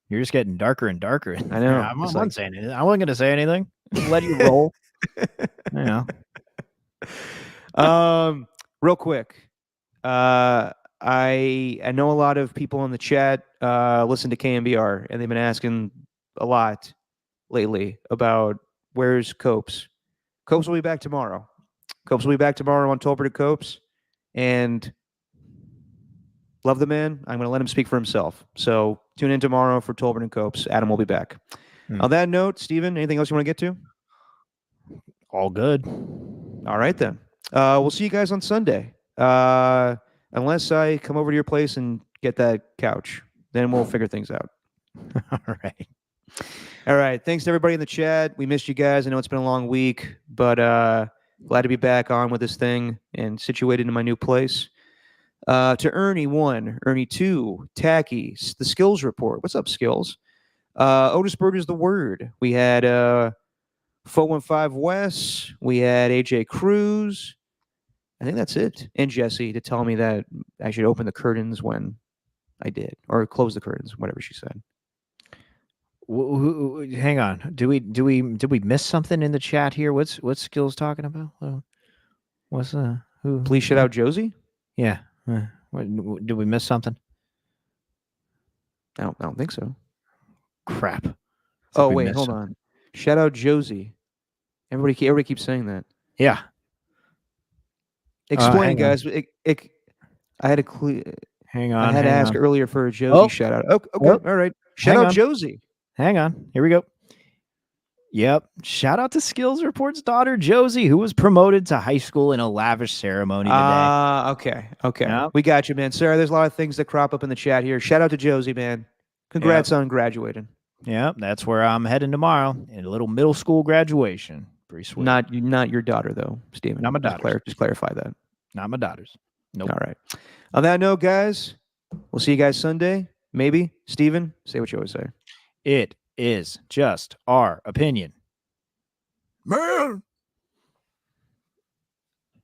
you're just getting darker and darker. I know. I'm not saying anything. I wasn't going to say anything. Let you roll. Real quick. I know a lot of people in the chat listen to KMBR, and they've been asking a lot lately about where's Copes. Copes will be back tomorrow. Copes will be back tomorrow on Tolbert to Copes, and love the man. I'm going to let him speak for himself. So tune in tomorrow for Tolbert and Copes. Adam will be back. On that note, Steven, anything else you want to get to? All good. All right, then. We'll see you guys on Sunday. Unless I come over to your place and get that couch, then we'll figure things out. All right. All right. Thanks to everybody in the chat. We missed you guys. I know it's been a long week, but glad to be back on with this thing and situated in my new place. To Ernie 1, Ernie 2, Tacky, the Skills Report. What's up, Skills? Otis Burger's the Word. We had 415 Wes. We had AJ Cruz. I think that's it. And Jesse to tell me that I should open the curtains when I did, or close the curtains, whatever she said. Hang on. Did we miss something in the chat here? What's Skills talking about? What's who? Please shout out Josie. Yeah. Did we miss something? I don't think so. Crap. Oh wait, hold on. Shout out Josie. Everybody keeps saying that. Yeah. Explain, guys. I had to hang on. I had to ask earlier for a Josie shout out. Okay. All right. Shout out Josie. Hang on. Here we go. Yep. Shout out to Skills Report's daughter, Josie, who was promoted to high school in a lavish ceremony today. Okay. Yep. We got you, man. Sarah, there's a lot of things that crop up in the chat here. Shout out to Josie, man. Congrats on graduating. Yep. That's where I'm heading tomorrow, in a little middle school graduation. Pretty sweet. Not your daughter, though, Steven. Not my daughter. Just clarify that. Not my daughters. Nope. All right. On that note, guys, we'll see you guys Sunday. Maybe. Steven, say what you always say. It is just our opinion. Man.